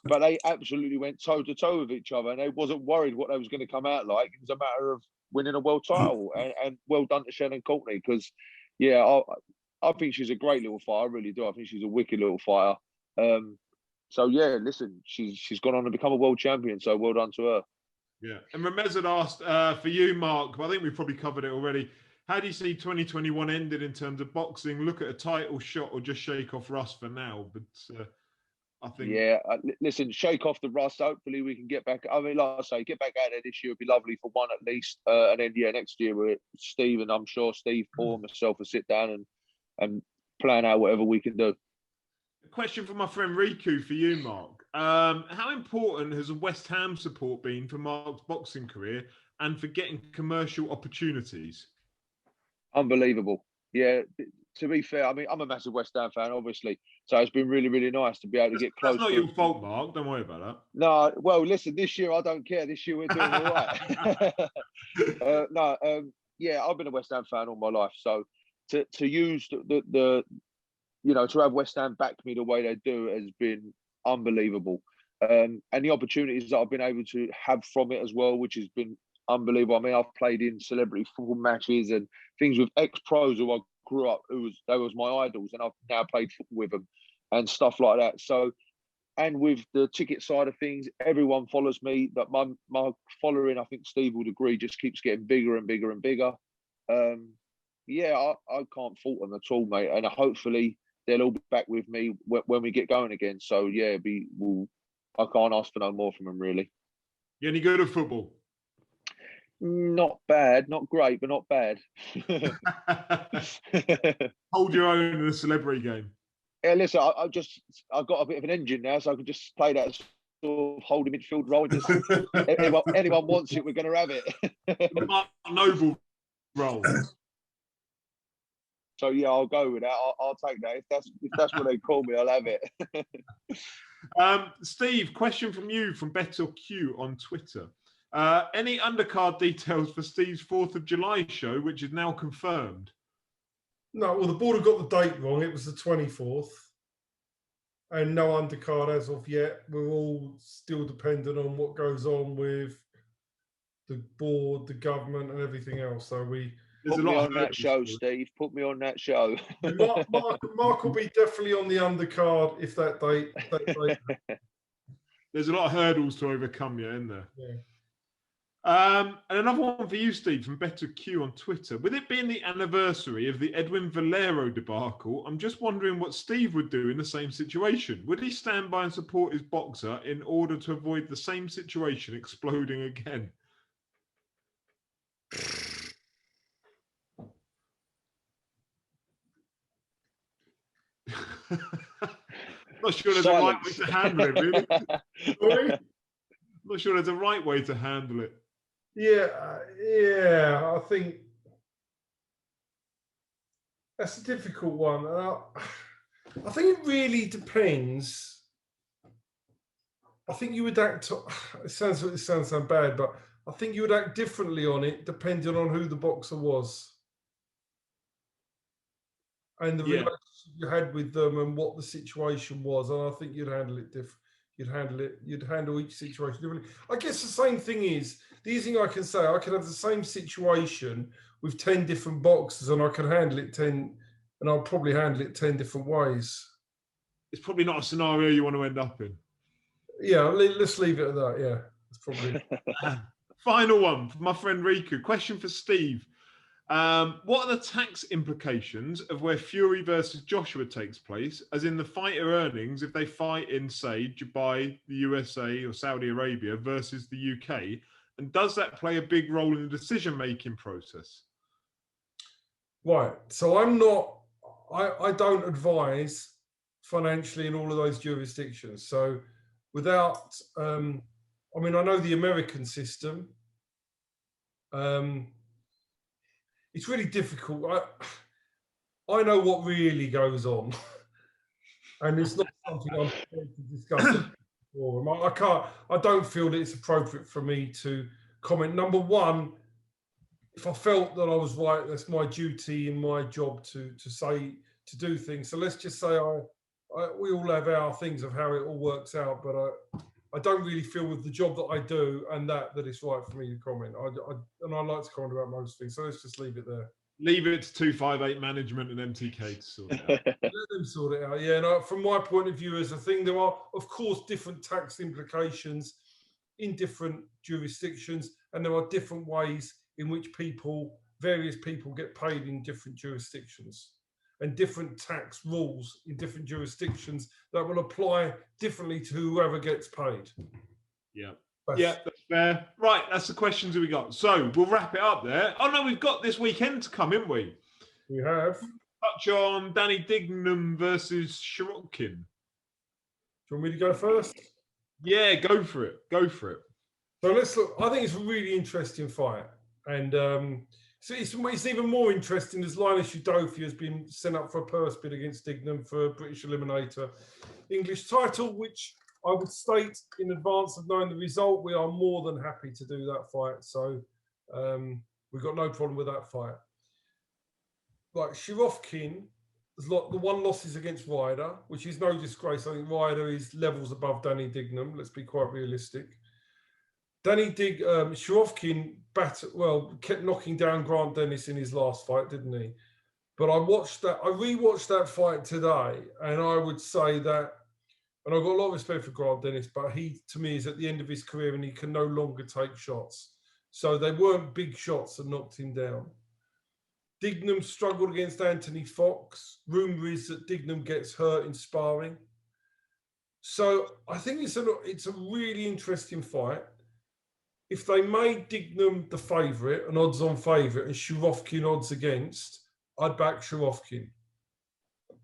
But they absolutely went toe to toe with each other, and they wasn't worried what they was going to come out like. It was a matter of winning a world title, and well done to Shannon Courtney, because yeah, I think she's a great little fighter. I really do. I think she's a wicked little fighter. So yeah, listen, she's gone on to become a world champion. So well done to her. Yeah, and Ramez had asked for you, Mark, but I think we've probably covered it already. How do you see 2021 ended in terms of boxing? Look at a title shot or just shake off rust for now? But I think... Yeah, listen, shake off the rust. Hopefully we can get back. I mean, like I say, get back out there this year would be lovely for one at least. And then, yeah, next year with Steve, and I'm sure Steve, Paul, and myself will sit down and plan out whatever we can do. A question from my friend Riku for you, Mark. How important has West Ham support been for Mark's boxing career and for getting commercial opportunities? Unbelievable. Yeah, to be fair, I mean, I'm a massive West Ham fan, obviously. So it's been really, really nice to be able to get close. That's not your fault, Mark. Don't worry about that. No, well, listen, this year I don't care. This year we're doing all right. Yeah, I've been a West Ham fan all my life. So to use the you know, to have West Ham back me the way they do has been unbelievable. And the opportunities that I've been able to have from it as well, which has been unbelievable. I mean, I've played in celebrity football matches and things with ex-pros who I grew up, they was my idols, and I've now played football with them and stuff like that. So, and with the ticket side of things, everyone follows me. That my following, I think Steve would agree, just keeps getting bigger and bigger and bigger. Yeah, I can't fault them at all, mate. And hopefully they'll all be back with me when we get going again. So yeah, I can't ask for no more from them, really. You any good at football? Not bad, not great, but not bad. Hold your own in the celebrity game. Yeah, listen, I've got a bit of an engine now, so I can just play that sort of holding midfield role. Just anyone wants it, we're going to have it. Mark Noble role. So yeah, I'll go with that. I'll take that. If that's what they call me, I'll have it. Steve, question from you from Better Q on Twitter. Any undercard details for Steve's 4th of July show, which is now confirmed? No, well, the board have got the date wrong. It was the 24th. And no undercard as of yet. We're all still dependent on what goes on with the board, the government, and everything else. So Put me on that show, Steve. Put me on that show. Mark will be definitely on the undercard if that date. There's a lot of hurdles to overcome, isn't there? Yeah. And another one for you, Steve, from Better Q on Twitter. With it being the anniversary of the Edwin Valero debacle, I'm just wondering what Steve would do in the same situation. Would he stand by and support his boxer in order to avoid the same situation exploding again? Not sure there's a right way to handle it, really. Sorry? Not sure there's a right way to handle it. Yeah, I think that's a difficult one. I think it really depends. I think you would act. It sounds so bad, but I think you would act differently on it depending on who the boxer was and the relationship you had with them and what the situation was. And I think you'd handle it different. You'd handle each situation differently. I guess the same thing is, the easy thing I can say, I can have the same situation with 10 different boxers and I can handle it 10, and I'll probably handle it 10 different ways. It's probably not a scenario you want to end up in. Yeah, let's leave it at that. Yeah, it's probably. Final one from my friend Riku. Question for Steve. What are the tax implications of where Fury versus Joshua takes place, as in the fighter earnings if they fight in, say, Dubai, the USA or Saudi Arabia versus the UK? And does that play a big role in the decision-making process? Right. So I don't advise financially in all of those jurisdictions. So without, I know the American system. It's really difficult. I know what really goes on, and it's not something I'm prepared to discuss. I don't feel that it's appropriate for me to comment. Number one, if I felt that I was right, that's my duty and my job to do things. So let's just say we all have our things of how it all works out, but I don't really feel with the job that I do and that it's right for me to comment. I like to comment about most things, so let's just leave it there. Leave it to 258 management and MTK to sort it out. Let them sort it out. Yeah, no, from my point of view as a thing, there are, of course, different tax implications in different jurisdictions, and there are different ways in which various people get paid in different jurisdictions, and different tax rules in different jurisdictions that will apply differently to whoever gets paid. Yeah. That's fair. Right, that's the questions that we got. So we'll wrap it up there. Oh no, we've got this weekend to come, haven't we? We have. Touch on Danny Dignam versus Shirotkin. Do you want me to go first? Yeah, go for it. So let's look. I think it's a really interesting fight. And so it's even more interesting as Linus Udofi has been sent up for a purse bid against Dignam for a British Eliminator English title, which I would state in advance of knowing the result, we are more than happy to do that fight. So we've got no problem with that fight. Like Shirotkin, the one loss is against Ryder, which is no disgrace. I think Ryder is levels above Danny Dignam. Let's be quite realistic. Shirotkin kept knocking down Grant Dennis in his last fight, didn't he? But I rewatched that fight today, and I would say that, and I've got a lot of respect for Grant Dennis, but he, to me, is at the end of his career and he can no longer take shots. So they weren't big shots that knocked him down. Dignam struggled against Anthony Fox. Rumour is that Dignam gets hurt in sparring. So I think it's a really interesting fight. If they made Dignam the favourite, an odds-on favourite, and Shirotkin odds against, I'd back Shirotkin.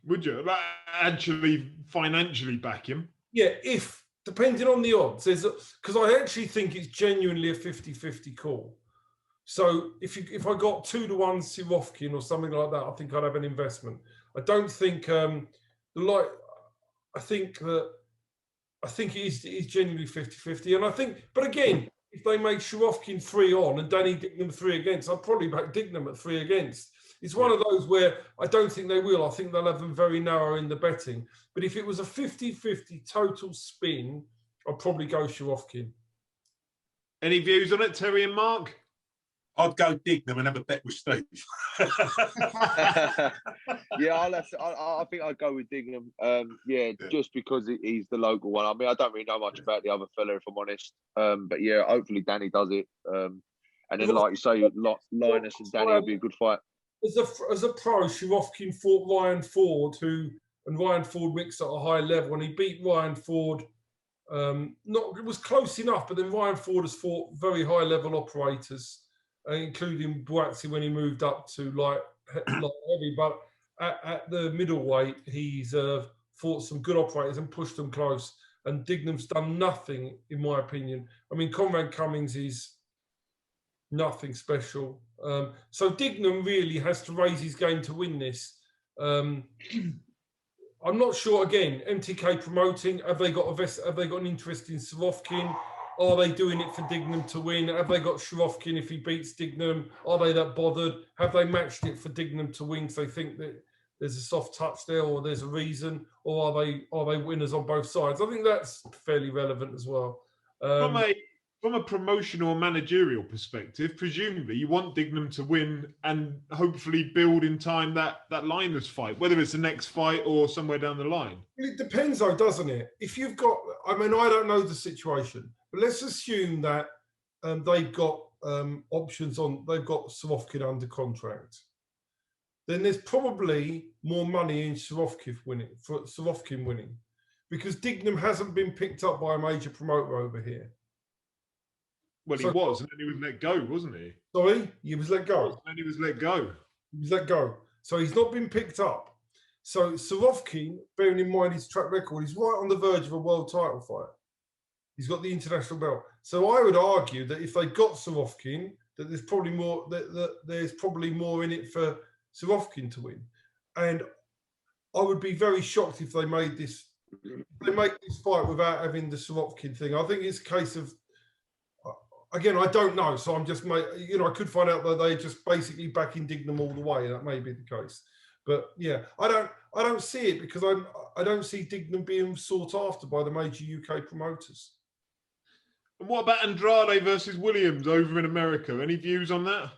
Would you actually financially back him? Yeah, if depending on the odds, because I actually think it's genuinely a 50-50 call. So if I got 2-1 Sirofkin or something like that, I think I'd have an investment. I don't think I think it is genuinely 50-50. And I think, but again, if they make Sirofkin 3 on and Danny Dignam 3 against, I'd probably back Dignam at 3 against. It's one of those where I don't think they will. I think they'll have them very narrow in the betting. But if it was a 50-50 total spin, I'd probably go Sirofkin. Any views on it, Terry and Mark? I'd go Dignam and have a bet with Steve. Yeah, I think I'd go with Dignam. Just because he's the local one. I mean, I don't really know much about the other fella, if I'm honest. But yeah, hopefully Danny does it. And then, like you say, Linus and Danny will be a good fight. As a pro, Sirofkin fought Ryan Ford, and Ryan Ford mixed at a high level, and he beat Ryan Ford. It was close enough, but then Ryan Ford has fought very high level operators, including Buatsi when he moved up to light heavy. But at the middleweight, he's fought some good operators and pushed them close. And Dignam's done nothing, in my opinion. I mean, Conrad Cummings is nothing special. So Dignam really has to raise his game to win this. I'm not sure. Again, MTK promoting. Have they got an interest in Sirofkin? Are they doing it for Dignam to win? Have they got Sirofkin if he beats Dignam? Are they that bothered? Have they matched it for Dignam to win because they think that there's a soft touch there or there's a reason? Or are they winners on both sides? I think that's fairly relevant as well. From a promotional and managerial perspective, presumably you want Dignam to win and hopefully build in time that Linus fight, whether it's the next fight or somewhere down the line. It depends though, doesn't it? If you've got, I mean, I don't know the situation, but let's assume that they've got options on, they've got Sirofkin under contract. Then there's probably more money in Sirofkin winning, because Dignam hasn't been picked up by a major promoter over here. Well, he was, and then he was let go, wasn't he? Sorry? He was let go. And then he was let go. He was let go. So he's not been picked up. So Sirofkin, bearing in mind his track record, he's right on the verge of a world title fight. He's got the international belt. So I would argue that if they got Sirofkin, that there's probably more there's probably more in it for Sirofkin to win. And I would be very shocked if they make this fight without having the Sirofkin thing. I think it's a case of, again, I don't know, so I'm just, I could find out that they're just basically backing Dignam all the way. That may be the case, but yeah, I don't see it because I don't see Dignam being sought after by the major UK promoters. And what about Andrade versus Williams over in America? Any views on that?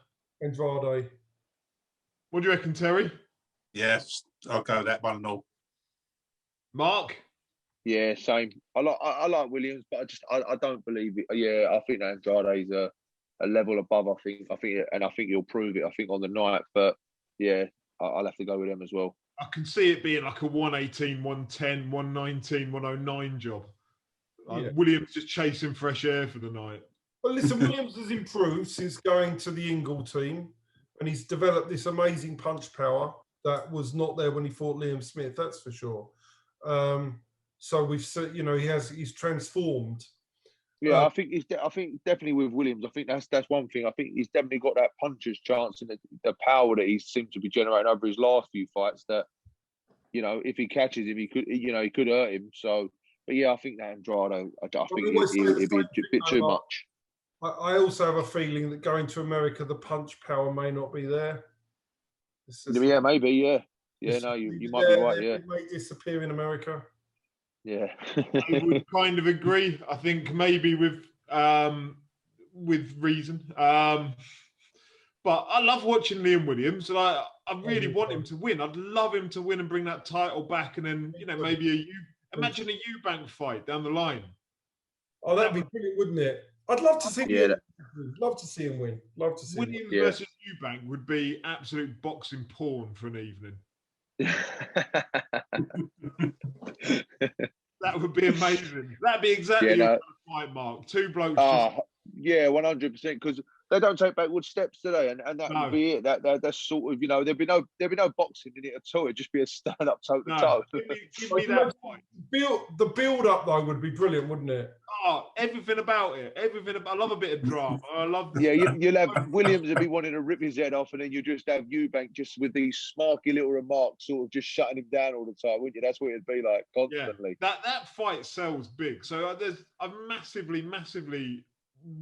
Andrade. What do you reckon, Terry? Yes, I'll go that 1-0. Mark? Yeah, same. I like Williams, but I don't believe it. Yeah, I think that Andrade's a level above. I think he'll prove it. I think on the night, but yeah, I'll have to go with them as well. I can see it being like a 118, 110, 119, 109 job. Williams just chasing fresh air for the night. Well, listen, Williams has improved since going to the Ingle team, and he's developed this amazing punch power that was not there when he fought Liam Smith. That's for sure. So we've said, he's transformed. Yeah, I think definitely with Williams. I think that's one thing. I think he's definitely got that puncher's chance and the power that he seems to be generating over his last few fights. That if he catches him, he could hurt him. So, but yeah, I think that Andrade. I think it'd be a bit too much. I also have a feeling that going to America, the punch power may not be there. Yeah, maybe. Yeah. No, you might be right. Yeah, it may disappear in America. Yeah, I would kind of agree. I think maybe with reason. But I love watching Liam Williams, and I really want him to win. I'd love him to win and bring that title back, and then maybe imagine a Eubank fight down the line. Oh, that'd be brilliant, wouldn't it? I'd love to see him. Love to see him win. Love to see Williams versus Eubank would be absolute boxing porn for an evening. That would be amazing. That'd be exactly your fight, Mark. Two blokes. Yeah, 100%. Because They don't take backward steps, do they? And that would be it. That's sort of, you know, there'd be no boxing in it at all. It'd just be a stand up toe to toe. Give me that point. The build up though would be brilliant, wouldn't it? Oh, everything about it. I love a bit of drama. I love. Yeah, you'll have Williams would be wanting to rip his head off, and then you just have Eubank just with these smarky little remarks, sort of just shutting him down all the time, wouldn't you? That's what it'd be like constantly. Yeah, that fight sells big. So I massively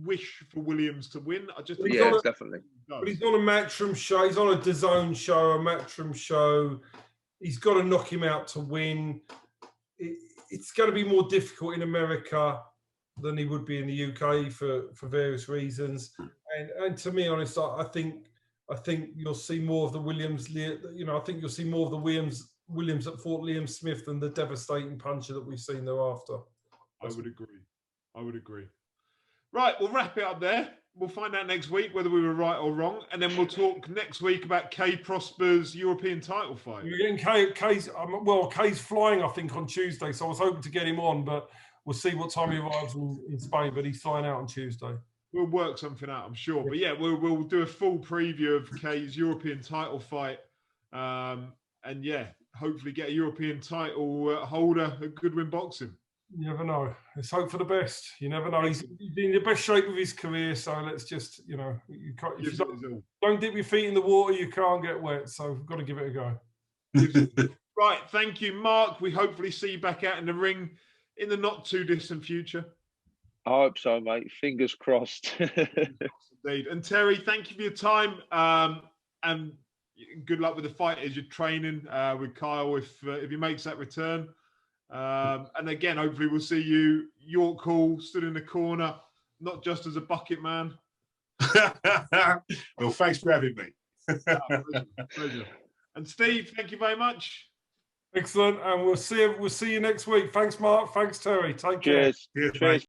wish for Williams to win. I just think definitely. But he's on a Matchroom show. He's on a DAZN show, a Matchroom show. He's got to knock him out to win. It's going to be more difficult in America than he would be in the UK for various reasons. And to be honest, I think you'll see more of the Williams. You know, I think you'll see more of the Williams that fought Liam Smith than the devastating puncher that we've seen thereafter. I would agree. Right, we'll wrap it up there. We'll find out next week whether we were right or wrong, and then we'll talk next week about Kay Prosper's European title fight. We're getting Kay's flying, I think, on Tuesday, so I was hoping to get him on, but we'll see what time he arrives in Spain. But he's flying out on Tuesday. We'll work something out, I'm sure. But yeah, we'll do a full preview of Kay's European title fight, and yeah, hopefully get a European title holder at Goodwin Boxing. You never know. Let's hope for the best. You never know. He's in the best shape of his career, so let's just, you know, you can't, if you don't dip your feet in the water, you can't get wet. So we've got to give it a go. Right. Thank you, Mark. We hopefully see you back out in the ring in the not too distant future. I hope so, mate. Fingers crossed. Indeed. And Terry, thank you for your time. And good luck with the fight as you're training with Kyle if he makes that return. And again, hopefully we'll see you, York Hall, stood in the corner, not just as a bucket man. Well, thanks for having me. Pleasure. And Steve, thank you very much. Excellent, and we'll see you next week. Thanks, Mark. Thanks, Terry. Take care. Cheers. Cheers.